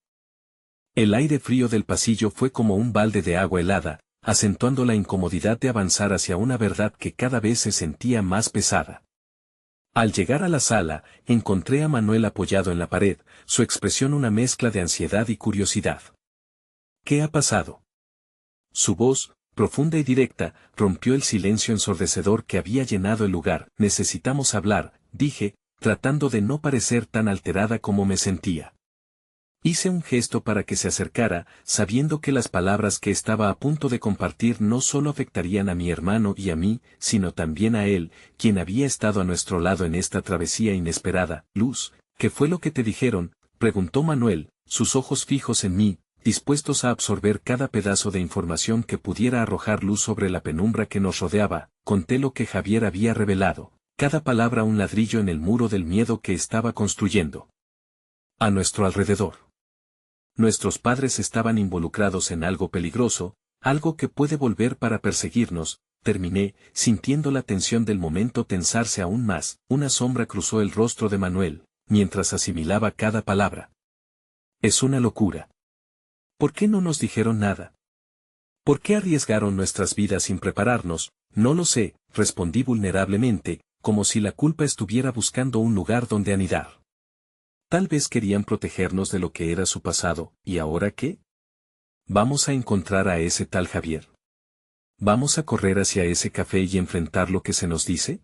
El aire frío del pasillo fue como un balde de agua helada, acentuando la incomodidad de avanzar hacia una verdad que cada vez se sentía más pesada. Al llegar a la sala, encontré a Manuel apoyado en la pared, su expresión una mezcla de ansiedad y curiosidad. ¿Qué ha pasado? Su voz, profunda y directa, rompió el silencio ensordecedor que había llenado el lugar. Necesitamos hablar, dije, tratando de no parecer tan alterada como me sentía. Hice un gesto para que se acercara, sabiendo que las palabras que estaba a punto de compartir no solo afectarían a mi hermano y a mí, sino también a él, quien había estado a nuestro lado en esta travesía inesperada. Luz, ¿qué fue lo que te dijeron?, preguntó Manuel, sus ojos fijos en mí, dispuestos a absorber cada pedazo de información que pudiera arrojar luz sobre la penumbra que nos rodeaba. Conté lo que Javier había revelado, cada palabra un ladrillo en el muro del miedo que estaba construyendo a nuestro alrededor. Nuestros padres estaban involucrados en algo peligroso, algo que puede volver para perseguirnos. Terminé, sintiendo la tensión del momento tensarse aún más. Una sombra cruzó el rostro de Manuel, mientras asimilaba cada palabra. Es una locura. ¿Por qué no nos dijeron nada? ¿Por qué arriesgaron nuestras vidas sin prepararnos? No lo sé, respondí vulnerablemente, como si la culpa estuviera buscando un lugar donde anidar. Tal vez querían protegernos de lo que era su pasado. ¿Y ahora qué? ¿Vamos a encontrar a ese tal Javier? ¿Vamos a correr hacia ese café y enfrentar lo que se nos dice?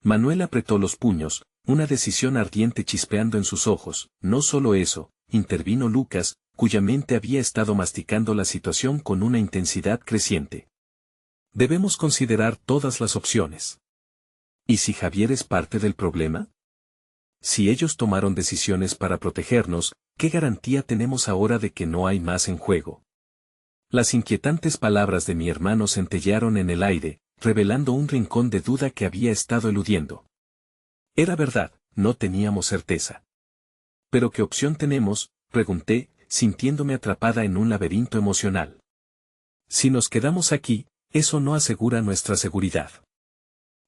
Manuel apretó los puños, una decisión ardiente chispeando en sus ojos. No solo eso, intervino Lucas, cuya mente había estado masticando la situación con una intensidad creciente. Debemos considerar todas las opciones. ¿Y si Javier es parte del problema? Si ellos tomaron decisiones para protegernos, ¿qué garantía tenemos ahora de que no hay más en juego? Las inquietantes palabras de mi hermano centellearon en el aire, revelando un rincón de duda que había estado eludiendo. Era verdad, no teníamos certeza. ¿Pero qué opción tenemos?, pregunté, sintiéndome atrapada en un laberinto emocional. Si nos quedamos aquí, eso no asegura nuestra seguridad.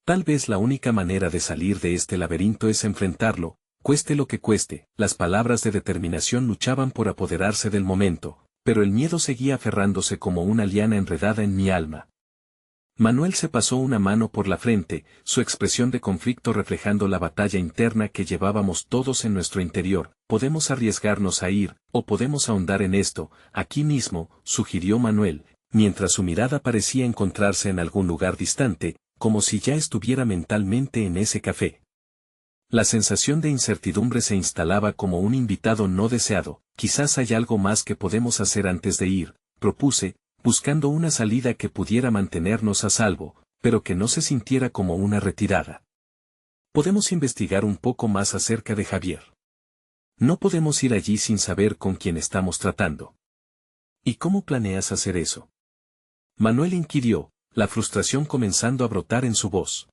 Tal vez la única manera de salir de este laberinto es enfrentarlo. Cueste lo que cueste, las palabras de determinación luchaban por apoderarse del momento, pero el miedo seguía aferrándose como una liana enredada en mi alma. Manuel se pasó una mano por la frente, su expresión de conflicto reflejando la batalla interna que llevábamos todos en nuestro interior. Podemos arriesgarnos a ir, o podemos ahondar en esto, aquí mismo, sugirió Manuel, mientras su mirada parecía encontrarse en algún lugar distante, como si ya estuviera mentalmente en ese café. La sensación de incertidumbre se instalaba como un invitado no deseado. Quizás hay algo más que podemos hacer antes de ir, propuse, buscando una salida que pudiera mantenernos a salvo, pero que no se sintiera como una retirada. Podemos investigar un poco más acerca de Javier. No podemos ir allí sin saber con quién estamos tratando. ¿Y cómo planeas hacer eso? Manuel inquirió, la frustración comenzando a brotar en su voz.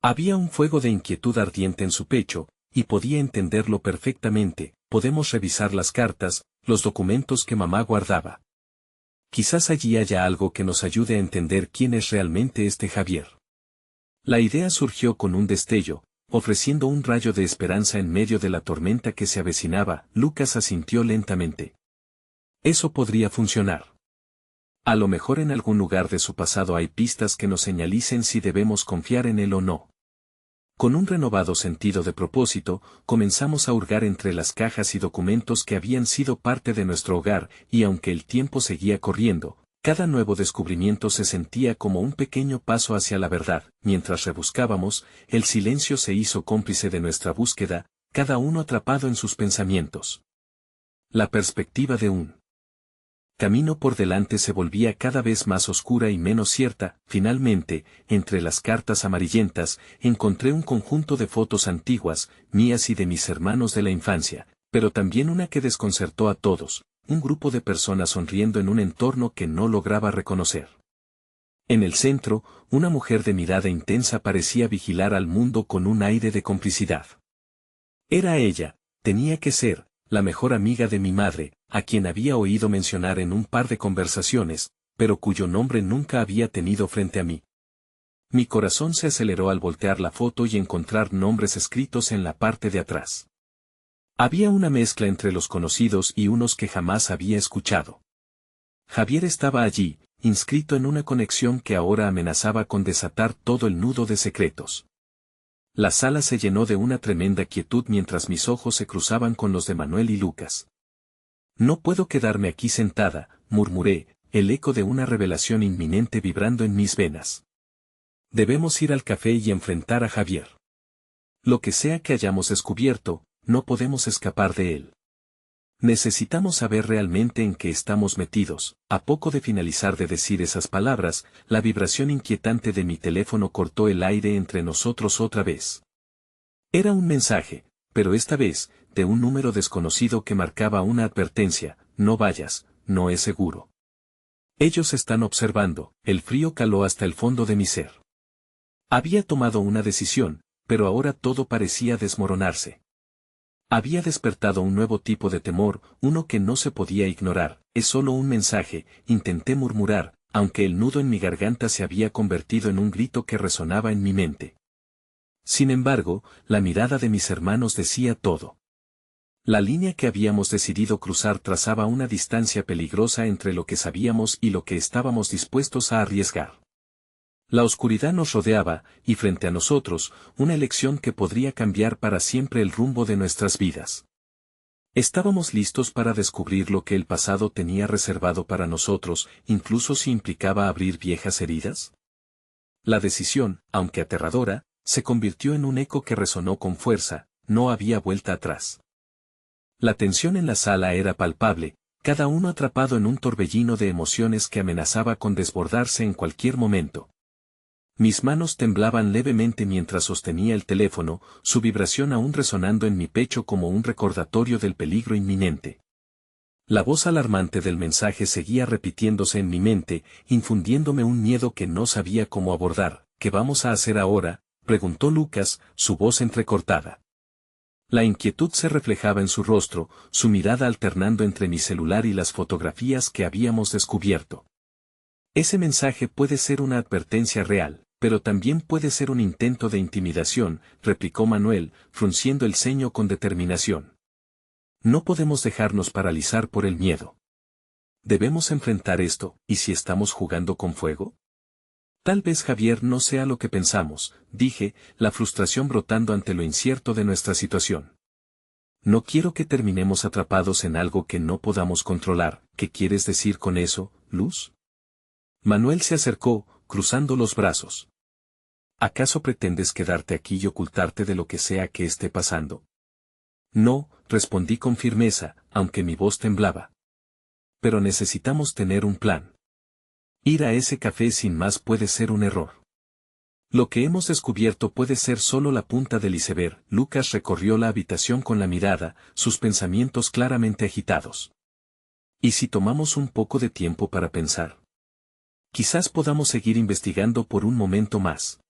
Había un fuego de inquietud ardiente en su pecho, y podía entenderlo perfectamente. Podemos revisar las cartas, los documentos que mamá guardaba. Quizás allí haya algo que nos ayude a entender quién es realmente este Javier. La idea surgió con un destello, ofreciendo un rayo de esperanza en medio de la tormenta que se avecinaba. Lucas asintió lentamente. Eso podría funcionar. A lo mejor en algún lugar de su pasado hay pistas que nos señalicen si debemos confiar en él o no. Con un renovado sentido de propósito, comenzamos a hurgar entre las cajas y documentos que habían sido parte de nuestro hogar, y aunque el tiempo seguía corriendo, cada nuevo descubrimiento se sentía como un pequeño paso hacia la verdad. Mientras rebuscábamos, el silencio se hizo cómplice de nuestra búsqueda, cada uno atrapado en sus pensamientos. La perspectiva de un camino por delante se volvía cada vez más oscura y menos cierta. Finalmente, entre las cartas amarillentas, encontré un conjunto de fotos antiguas, mías y de mis hermanos de la infancia, pero también una que desconcertó a todos, un grupo de personas sonriendo en un entorno que no lograba reconocer. En el centro, una mujer de mirada intensa parecía vigilar al mundo con un aire de complicidad. Era ella, tenía que ser, la mejor amiga de mi madre, a quien había oído mencionar en un par de conversaciones, pero cuyo nombre nunca había tenido frente a mí. Mi corazón se aceleró al voltear la foto y encontrar nombres escritos en la parte de atrás. Había una mezcla entre los conocidos y unos que jamás había escuchado. Javier estaba allí, inscrito en una conexión que ahora amenazaba con desatar todo el nudo de secretos. La sala se llenó de una tremenda quietud mientras mis ojos se cruzaban con los de Manuel y Lucas. No puedo quedarme aquí sentada, murmuré, el eco de una revelación inminente vibrando en mis venas. Debemos ir al café y enfrentar a Javier. Lo que sea que hayamos descubierto, no podemos escapar de él. Necesitamos saber realmente en qué estamos metidos. A poco de finalizar de decir esas palabras, la vibración inquietante de mi teléfono cortó el aire entre nosotros otra vez. Era un mensaje, pero esta vez, de un número desconocido que marcaba una advertencia: no vayas, no es seguro. Ellos están observando. El frío caló hasta el fondo de mi ser. Había tomado una decisión, pero ahora todo parecía desmoronarse. Había despertado un nuevo tipo de temor, uno que no se podía ignorar. Es solo un mensaje, intenté murmurar, aunque el nudo en mi garganta se había convertido en un grito que resonaba en mi mente. Sin embargo, la mirada de mis hermanos decía todo. La línea que habíamos decidido cruzar trazaba una distancia peligrosa entre lo que sabíamos y lo que estábamos dispuestos a arriesgar. La oscuridad nos rodeaba, y frente a nosotros, una elección que podría cambiar para siempre el rumbo de nuestras vidas. ¿Estábamos listos para descubrir lo que el pasado tenía reservado para nosotros, incluso si implicaba abrir viejas heridas? La decisión, aunque aterradora, se convirtió en un eco que resonó con fuerza. No había vuelta atrás. La tensión en la sala era palpable, cada uno atrapado en un torbellino de emociones que amenazaba con desbordarse en cualquier momento. Mis manos temblaban levemente mientras sostenía el teléfono, su vibración aún resonando en mi pecho como un recordatorio del peligro inminente. La voz alarmante del mensaje seguía repitiéndose en mi mente, infundiéndome un miedo que no sabía cómo abordar. ¿Qué vamos a hacer ahora?, preguntó Lucas, su voz entrecortada. La inquietud se reflejaba en su rostro, su mirada alternando entre mi celular y las fotografías que habíamos descubierto. Ese mensaje puede ser una advertencia real. Pero también puede ser un intento de intimidación, replicó Manuel, frunciendo el ceño con determinación. No podemos dejarnos paralizar por el miedo. Debemos enfrentar esto, ¿y si estamos jugando con fuego? Tal vez Javier no sea lo que pensamos, dije, la frustración brotando ante lo incierto de nuestra situación. No quiero que terminemos atrapados en algo que no podamos controlar. ¿Qué quieres decir con eso, Luz? Manuel se acercó, cruzando los brazos. ¿Acaso pretendes quedarte aquí y ocultarte de lo que sea que esté pasando? No, respondí con firmeza, aunque mi voz temblaba. Pero necesitamos tener un plan. Ir a ese café sin más puede ser un error. Lo que hemos descubierto puede ser solo la punta del iceberg. Lucas recorrió la habitación con la mirada, sus pensamientos claramente agitados. ¿Y si tomamos un poco de tiempo para pensar? Quizás podamos seguir investigando por un momento más.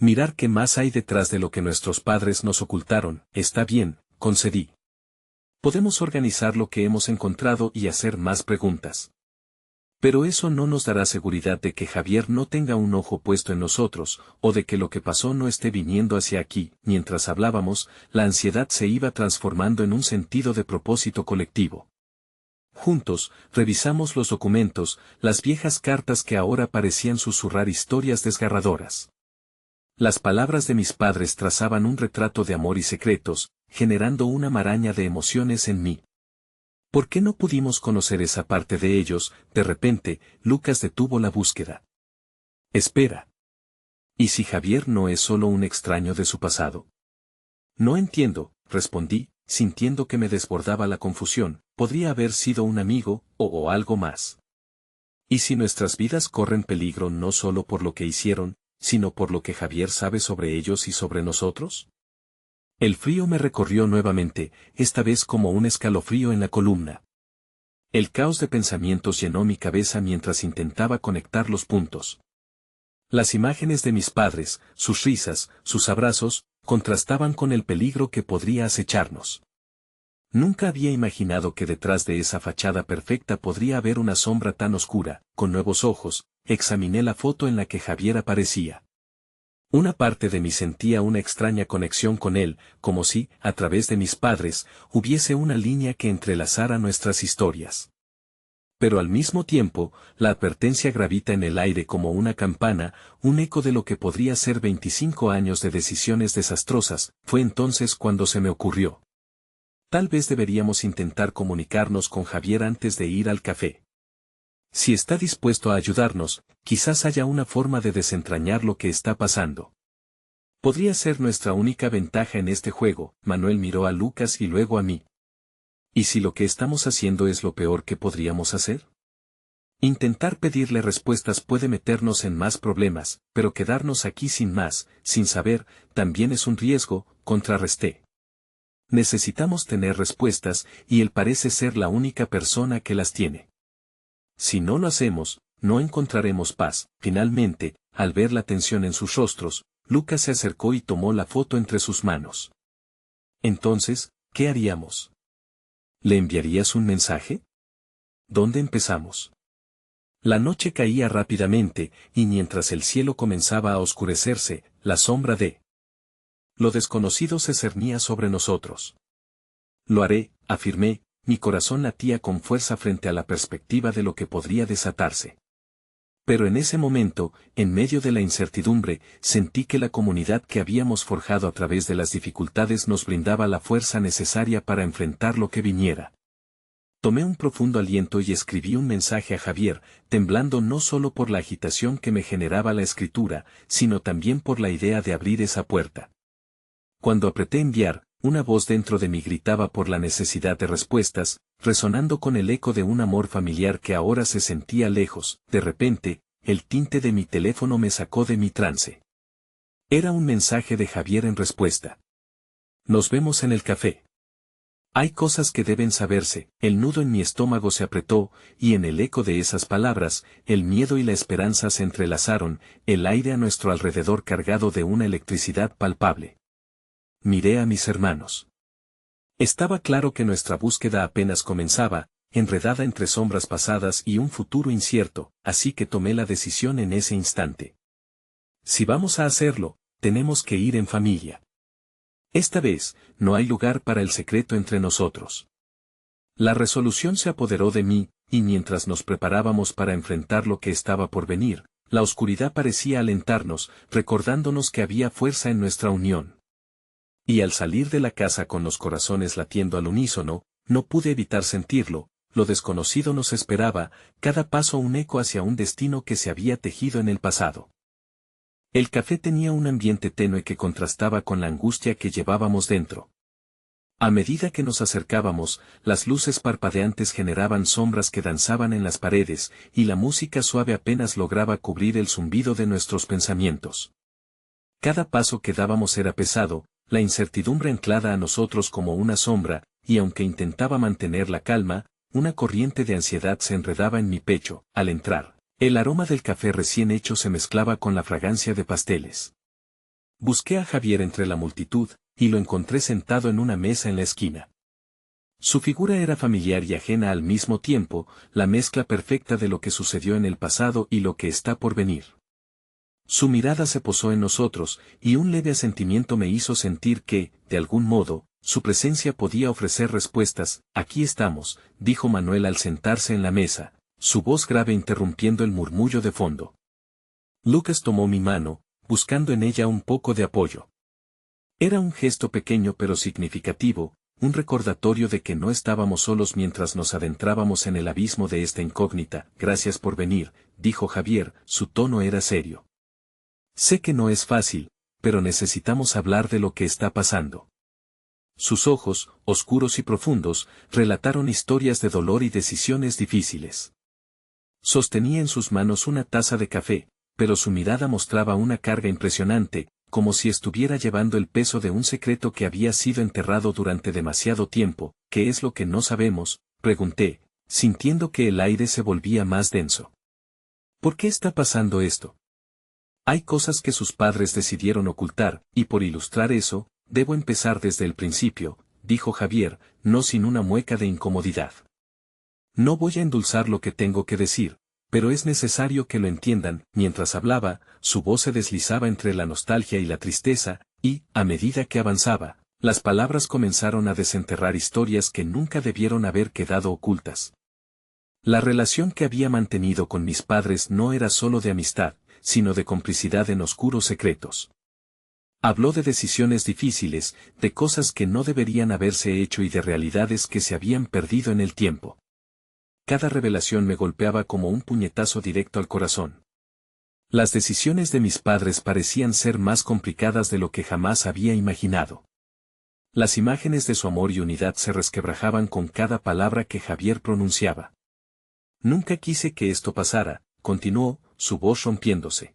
Mirar qué más hay detrás de lo que nuestros padres nos ocultaron. Está bien, concedí. Podemos organizar lo que hemos encontrado y hacer más preguntas. Pero eso no nos dará seguridad de que Javier no tenga un ojo puesto en nosotros, o de que lo que pasó no esté viniendo hacia aquí. Mientras hablábamos, la ansiedad se iba transformando en un sentido de propósito colectivo. Juntos, revisamos los documentos, las viejas cartas que ahora parecían susurrar historias desgarradoras. Las palabras de mis padres trazaban un retrato de amor y secretos, generando una maraña de emociones en mí. ¿Por qué no pudimos conocer esa parte de ellos? De repente, Lucas detuvo la búsqueda. Espera. ¿Y si Javier no es solo un extraño de su pasado? No entiendo, respondí, sintiendo que me desbordaba la confusión. Podría haber sido un amigo, o algo más. ¿Y si nuestras vidas corren peligro no solo por lo que hicieron, sino por lo que Javier sabe sobre ellos y sobre nosotros? El frío me recorrió nuevamente, esta vez como un escalofrío en la columna. El caos de pensamientos llenó mi cabeza mientras intentaba conectar los puntos. Las imágenes de mis padres, sus risas, sus abrazos, contrastaban con el peligro que podría acecharnos. Nunca había imaginado que detrás de esa fachada perfecta podría haber una sombra tan oscura. Con nuevos ojos, examiné la foto en la que Javier aparecía. Una parte de mí sentía una extraña conexión con él, como si, a través de mis padres, hubiese una línea que entrelazara nuestras historias. Pero al mismo tiempo, la advertencia gravita en el aire como una campana, un eco de lo que podría ser 25 años de decisiones desastrosas. Fue entonces cuando se me ocurrió. Tal vez deberíamos intentar comunicarnos con Javier antes de ir al café. Si está dispuesto a ayudarnos, quizás haya una forma de desentrañar lo que está pasando. Podría ser nuestra única ventaja en este juego. Manuel miró a Lucas y luego a mí. ¿Y si lo que estamos haciendo es lo peor que podríamos hacer? Intentar pedirle respuestas puede meternos en más problemas, pero quedarnos aquí sin más, sin saber, también es un riesgo, contrarresté. Necesitamos tener respuestas, y él parece ser la única persona que las tiene. Si no lo hacemos, no encontraremos paz. Finalmente, al ver la tensión en sus rostros, Lucas se acercó y tomó la foto entre sus manos. Entonces, ¿qué haríamos? ¿Le enviarías un mensaje? ¿Dónde empezamos? La noche caía rápidamente, y mientras el cielo comenzaba a oscurecerse, la sombra de lo desconocido se cernía sobre nosotros. Lo haré, afirmé, mi corazón latía con fuerza frente a la perspectiva de lo que podría desatarse. Pero en ese momento, en medio de la incertidumbre, sentí que la comunidad que habíamos forjado a través de las dificultades nos brindaba la fuerza necesaria para enfrentar lo que viniera. Tomé un profundo aliento y escribí un mensaje a Javier, temblando no solo por la agitación que me generaba la escritura, sino también por la idea de abrir esa puerta. Cuando apreté enviar, una voz dentro de mí gritaba por la necesidad de respuestas, resonando con el eco de un amor familiar que ahora se sentía lejos. De repente, el tinte de mi teléfono me sacó de mi trance. Era un mensaje de Javier en respuesta. Nos vemos en el café. Hay cosas que deben saberse. El nudo en mi estómago se apretó, y en el eco de esas palabras, el miedo y la esperanza se entrelazaron, el aire a nuestro alrededor cargado de una electricidad palpable. Miré a mis hermanos. Estaba claro que nuestra búsqueda apenas comenzaba, enredada entre sombras pasadas y un futuro incierto, así que tomé la decisión en ese instante. Si vamos a hacerlo, tenemos que ir en familia. Esta vez, no hay lugar para el secreto entre nosotros. La resolución se apoderó de mí, y mientras nos preparábamos para enfrentar lo que estaba por venir, la oscuridad parecía alentarnos, recordándonos que había fuerza en nuestra unión. Y al salir de la casa con los corazones latiendo al unísono, no pude evitar sentirlo, lo desconocido nos esperaba, cada paso un eco hacia un destino que se había tejido en el pasado. El café tenía un ambiente tenue que contrastaba con la angustia que llevábamos dentro. A medida que nos acercábamos, las luces parpadeantes generaban sombras que danzaban en las paredes, y la música suave apenas lograba cubrir el zumbido de nuestros pensamientos. Cada paso que dábamos era pesado, la incertidumbre anclada a nosotros como una sombra, y aunque intentaba mantener la calma, una corriente de ansiedad se enredaba en mi pecho. Al entrar, el aroma del café recién hecho se mezclaba con la fragancia de pasteles. Busqué a Javier entre la multitud, y lo encontré sentado en una mesa en la esquina. Su figura era familiar y ajena al mismo tiempo, la mezcla perfecta de lo que sucedió en el pasado y lo que está por venir. Su mirada se posó en nosotros, y un leve asentimiento me hizo sentir que, de algún modo, su presencia podía ofrecer respuestas. Aquí estamos, dijo Manuel al sentarse en la mesa, su voz grave interrumpiendo el murmullo de fondo. Lucas tomó mi mano, buscando en ella un poco de apoyo. Era un gesto pequeño pero significativo, un recordatorio de que no estábamos solos mientras nos adentrábamos en el abismo de esta incógnita. Gracias por venir, dijo Javier, su tono era serio. Sé que no es fácil, pero necesitamos hablar de lo que está pasando. Sus ojos, oscuros y profundos, relataron historias de dolor y decisiones difíciles. Sostenía en sus manos una taza de café, pero su mirada mostraba una carga impresionante, como si estuviera llevando el peso de un secreto que había sido enterrado durante demasiado tiempo. ¿Qué es lo que no sabemos?, pregunté, sintiendo que el aire se volvía más denso. ¿Por qué está pasando esto? Hay cosas que sus padres decidieron ocultar, y por ilustrar eso, debo empezar desde el principio, dijo Javier, no sin una mueca de incomodidad. No voy a endulzar lo que tengo que decir, pero es necesario que lo entiendan. Mientras hablaba, su voz se deslizaba entre la nostalgia y la tristeza, y, a medida que avanzaba, las palabras comenzaron a desenterrar historias que nunca debieron haber quedado ocultas. La relación que había mantenido con mis padres no era solo de amistad, sino de complicidad en oscuros secretos. Habló de decisiones difíciles, de cosas que no deberían haberse hecho y de realidades que se habían perdido en el tiempo. Cada revelación me golpeaba como un puñetazo directo al corazón. Las decisiones de mis padres parecían ser más complicadas de lo que jamás había imaginado. Las imágenes de su amor y unidad se resquebrajaban con cada palabra que Javier pronunciaba. Nunca quise que esto pasara, continuó, su voz rompiéndose.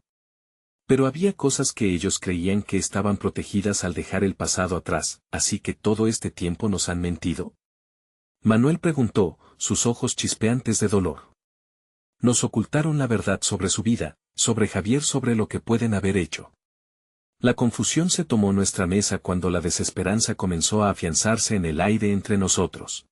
Pero había cosas que ellos creían que estaban protegidas al dejar el pasado atrás, así que todo este tiempo nos han mentido. Manuel preguntó, sus ojos chispeantes de dolor. Nos ocultaron la verdad sobre su vida, sobre Javier, sobre lo que pueden haber hecho. La confusión se tomó nuestra mesa cuando la desesperanza comenzó a afianzarse en el aire entre nosotros.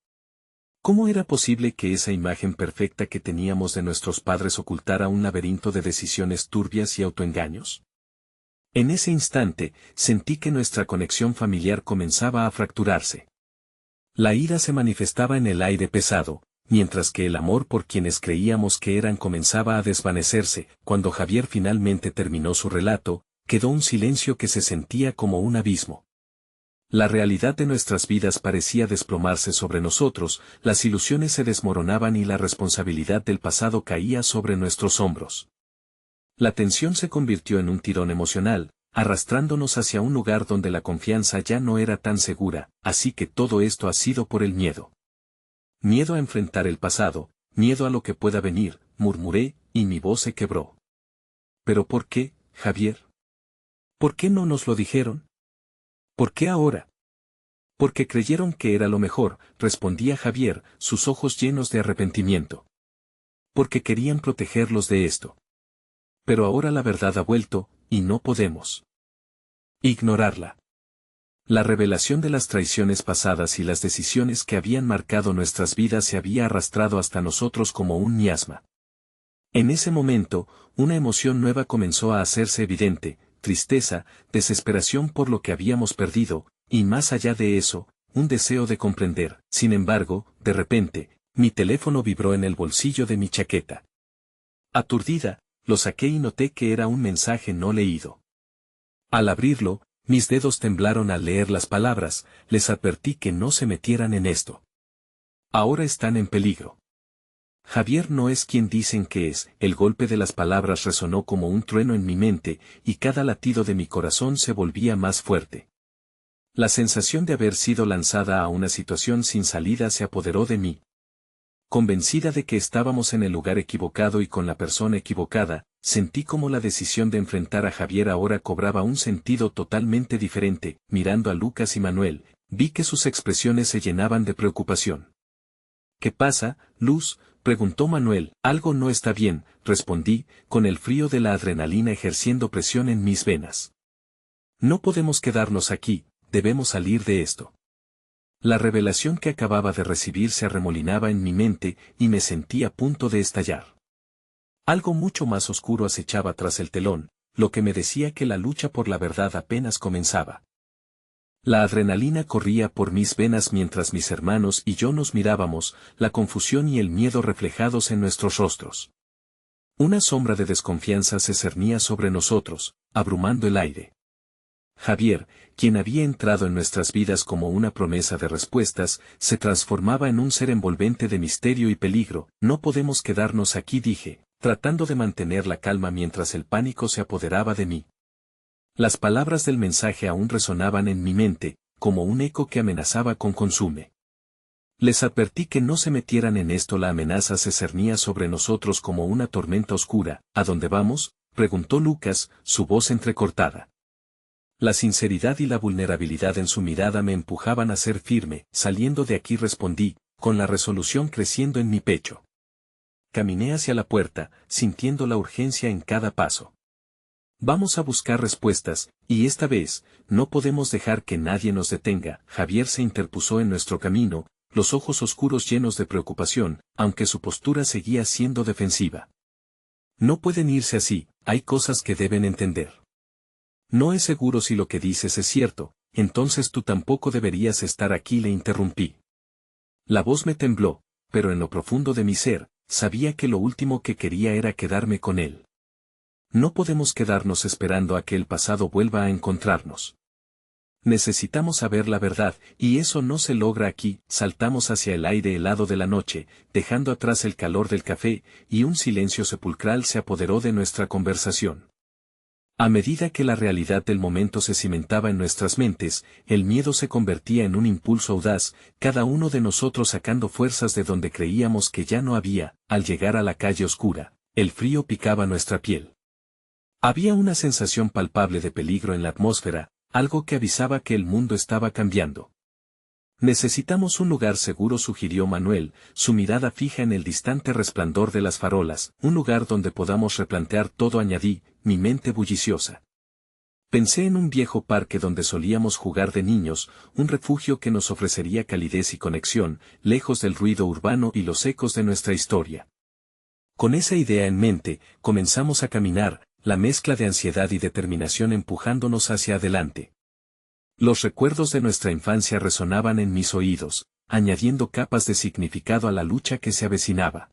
¿Cómo era posible que esa imagen perfecta que teníamos de nuestros padres ocultara un laberinto de decisiones turbias y autoengaños? En ese instante, sentí que nuestra conexión familiar comenzaba a fracturarse. La ira se manifestaba en el aire pesado, mientras que el amor por quienes creíamos que eran comenzaba a desvanecerse. Cuando Javier finalmente terminó su relato, quedó un silencio que se sentía como un abismo. La realidad de nuestras vidas parecía desplomarse sobre nosotros, las ilusiones se desmoronaban y la responsabilidad del pasado caía sobre nuestros hombros. La tensión se convirtió en un tirón emocional, arrastrándonos hacia un lugar donde la confianza ya no era tan segura, así que todo esto ha sido por el miedo. Miedo a enfrentar el pasado, miedo a lo que pueda venir, murmuré, y mi voz se quebró. ¿Pero por qué, Javier? ¿Por qué no nos lo dijeron? ¿Por qué ahora? Porque creyeron que era lo mejor, respondía Javier, sus ojos llenos de arrepentimiento. Porque querían protegerlos de esto. Pero ahora la verdad ha vuelto, y no podemos ignorarla. La revelación de las traiciones pasadas y las decisiones que habían marcado nuestras vidas se había arrastrado hasta nosotros como un miasma. En ese momento, una emoción nueva comenzó a hacerse evidente, tristeza, desesperación por lo que habíamos perdido, y más allá de eso, un deseo de comprender. Sin embargo, de repente, mi teléfono vibró en el bolsillo de mi chaqueta. Aturdida, lo saqué y noté que era un mensaje no leído. Al abrirlo, mis dedos temblaron al leer las palabras, les advertí que no se metieran en esto. Ahora están en peligro. Javier no es quien dicen que es. El golpe de las palabras resonó como un trueno en mi mente, y cada latido de mi corazón se volvía más fuerte. La sensación de haber sido lanzada a una situación sin salida se apoderó de mí. Convencida de que estábamos en el lugar equivocado y con la persona equivocada, sentí como la decisión de enfrentar a Javier ahora cobraba un sentido totalmente diferente. Mirando a Lucas y Manuel, vi que sus expresiones se llenaban de preocupación. ¿Qué pasa, Luz?, preguntó Manuel. Algo no está bien, respondí, con el frío de la adrenalina ejerciendo presión en mis venas. No podemos quedarnos aquí, debemos salir de esto. La revelación que acababa de recibir se arremolinaba en mi mente y me sentí a punto de estallar. Algo mucho más oscuro acechaba tras el telón, lo que me decía que la lucha por la verdad apenas comenzaba. La adrenalina corría por mis venas mientras mis hermanos y yo nos mirábamos, la confusión y el miedo reflejados en nuestros rostros. Una sombra de desconfianza se cernía sobre nosotros, abrumando el aire. Javier, quien había entrado en nuestras vidas como una promesa de respuestas, se transformaba en un ser envolvente de misterio y peligro. No podemos quedarnos aquí, dije, tratando de mantener la calma mientras el pánico se apoderaba de mí. Las palabras del mensaje aún resonaban en mi mente, como un eco que amenazaba con consume. Les advertí que no se metieran en esto. La amenaza se cernía sobre nosotros como una tormenta oscura. ¿A dónde vamos?, preguntó Lucas, su voz entrecortada. La sinceridad y la vulnerabilidad en su mirada me empujaban a ser firme. Saliendo de aquí, respondí, con la resolución creciendo en mi pecho. Caminé hacia la puerta, sintiendo la urgencia en cada paso. Vamos a buscar respuestas, y esta vez, no podemos dejar que nadie nos detenga. Javier se interpuso en nuestro camino, los ojos oscuros llenos de preocupación, aunque su postura seguía siendo defensiva. No pueden irse así, hay cosas que deben entender. No es seguro si lo que dices es cierto, entonces tú tampoco deberías estar aquí, le interrumpí. La voz me tembló, pero en lo profundo de mi ser, sabía que lo último que quería era quedarme con él. No podemos quedarnos esperando a que el pasado vuelva a encontrarnos. Necesitamos saber la verdad, y eso no se logra aquí. Saltamos hacia el aire helado de la noche, dejando atrás el calor del café, y un silencio sepulcral se apoderó de nuestra conversación. A medida que la realidad del momento se cimentaba en nuestras mentes, el miedo se convertía en un impulso audaz, cada uno de nosotros sacando fuerzas de donde creíamos que ya no había. Al llegar a la calle oscura, el frío picaba nuestra piel. Había una sensación palpable de peligro en la atmósfera, algo que avisaba que el mundo estaba cambiando. Necesitamos un lugar seguro, sugirió Manuel, su mirada fija en el distante resplandor de las farolas. Un lugar donde podamos replantear todo, añadí, mi mente bulliciosa. Pensé en un viejo parque donde solíamos jugar de niños, un refugio que nos ofrecería calidez y conexión, lejos del ruido urbano y los ecos de nuestra historia. Con esa idea en mente, comenzamos a caminar, la mezcla de ansiedad y determinación empujándonos hacia adelante. Los recuerdos de nuestra infancia resonaban en mis oídos, añadiendo capas de significado a la lucha que se avecinaba.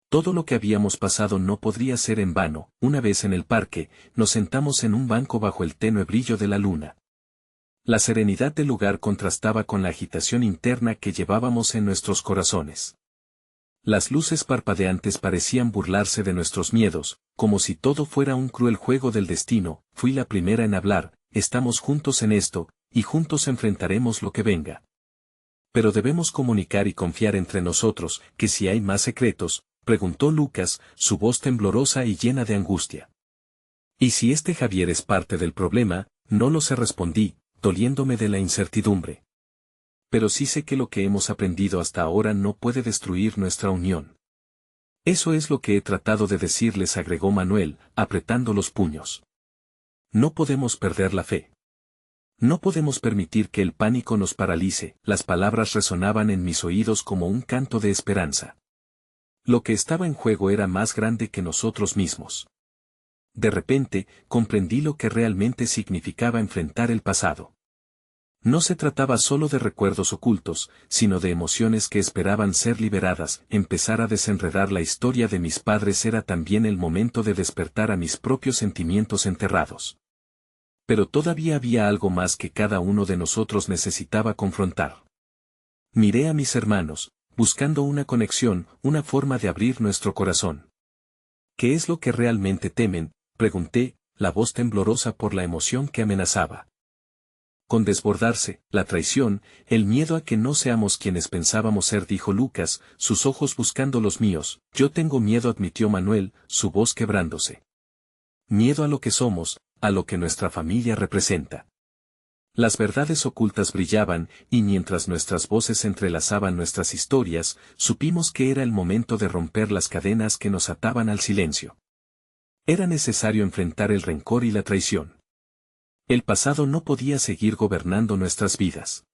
Todo lo que habíamos pasado no podría ser en vano. Una vez en el parque, nos sentamos en un banco bajo el tenue brillo de la luna. La serenidad del lugar contrastaba con la agitación interna que llevábamos en nuestros corazones. Las luces parpadeantes parecían burlarse de nuestros miedos, como si todo fuera un cruel juego del destino. Fui la primera en hablar, estamos juntos en esto, y juntos enfrentaremos lo que venga. Pero debemos comunicar y confiar entre nosotros, que si hay más secretos, preguntó Lucas, su voz temblorosa y llena de angustia. ¿Y si este Javier es parte del problema? No lo sé, respondí, doliéndome de la incertidumbre. Pero sí sé que lo que hemos aprendido hasta ahora no puede destruir nuestra unión. Eso es lo que he tratado de decirles, agregó Manuel, apretando los puños. No podemos perder la fe. No podemos permitir que el pánico nos paralice. Las palabras resonaban en mis oídos como un canto de esperanza. Lo que estaba en juego era más grande que nosotros mismos. De repente, comprendí lo que realmente significaba enfrentar el pasado. No se trataba solo de recuerdos ocultos, sino de emociones que esperaban ser liberadas. Empezar a desenredar la historia de mis padres era también el momento de despertar a mis propios sentimientos enterrados. Pero todavía había algo más que cada uno de nosotros necesitaba confrontar. Miré a mis hermanos, buscando una conexión, una forma de abrir nuestro corazón. ¿Qué es lo que realmente temen?, pregunté, la voz temblorosa por la emoción que amenazaba con desbordarse, la traición, el miedo a que no seamos quienes pensábamos ser, dijo Lucas, sus ojos buscando los míos. Yo tengo miedo, admitió Manuel, su voz quebrándose. Miedo a lo que somos, a lo que nuestra familia representa. Las verdades ocultas brillaban, y mientras nuestras voces entrelazaban nuestras historias, supimos que era el momento de romper las cadenas que nos ataban al silencio. Era necesario enfrentar el rencor y la traición. El pasado no podía seguir gobernando nuestras vidas.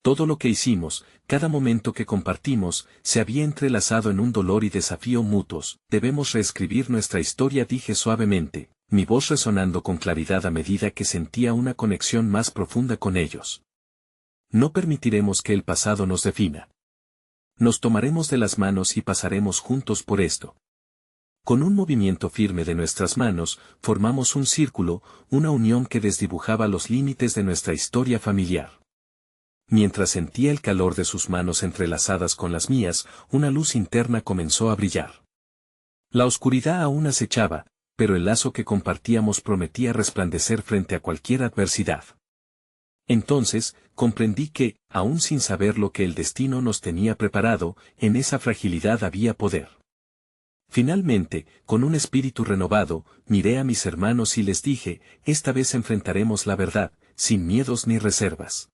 Todo lo que hicimos, cada momento que compartimos, se había entrelazado en un dolor y desafío mutuos. Debemos reescribir nuestra historia, dije suavemente, mi voz resonando con claridad a medida que sentía una conexión más profunda con ellos. No permitiremos que el pasado nos defina. Nos tomaremos de las manos y pasaremos juntos por esto. Con un movimiento firme de nuestras manos, formamos un círculo, una unión que desdibujaba los límites de nuestra historia familiar. Mientras sentía el calor de sus manos entrelazadas con las mías, una luz interna comenzó a brillar. La oscuridad aún acechaba, pero el lazo que compartíamos prometía resplandecer frente a cualquier adversidad. Entonces, comprendí que, aún sin saber lo que el destino nos tenía preparado, en esa fragilidad había poder. Finalmente, con un espíritu renovado, miré a mis hermanos y les dije, esta vez enfrentaremos la verdad, sin miedos ni reservas.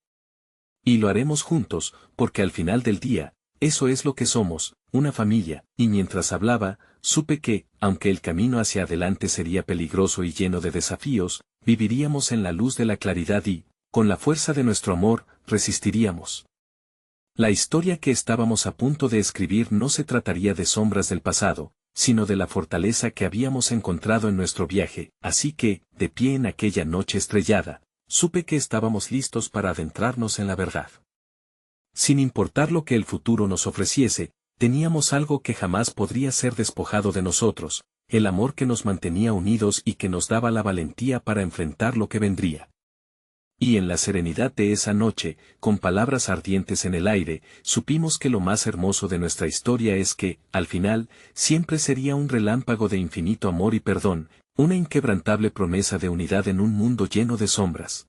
Y lo haremos juntos, porque al final del día, eso es lo que somos, una familia, y mientras hablaba, supe que, aunque el camino hacia adelante sería peligroso y lleno de desafíos, viviríamos en la luz de la claridad y, con la fuerza de nuestro amor, resistiríamos. La historia que estábamos a punto de escribir no se trataría de sombras del pasado, sino de la fortaleza que habíamos encontrado en nuestro viaje, así que, de pie en aquella noche estrellada, supe que estábamos listos para adentrarnos en la verdad. Sin importar lo que el futuro nos ofreciese, teníamos algo que jamás podría ser despojado de nosotros, el amor que nos mantenía unidos y que nos daba la valentía para enfrentar lo que vendría. Y en la serenidad de esa noche, con palabras ardientes en el aire, supimos que lo más hermoso de nuestra historia es que, al final, siempre sería un relámpago de infinito amor y perdón, una inquebrantable promesa de unidad en un mundo lleno de sombras.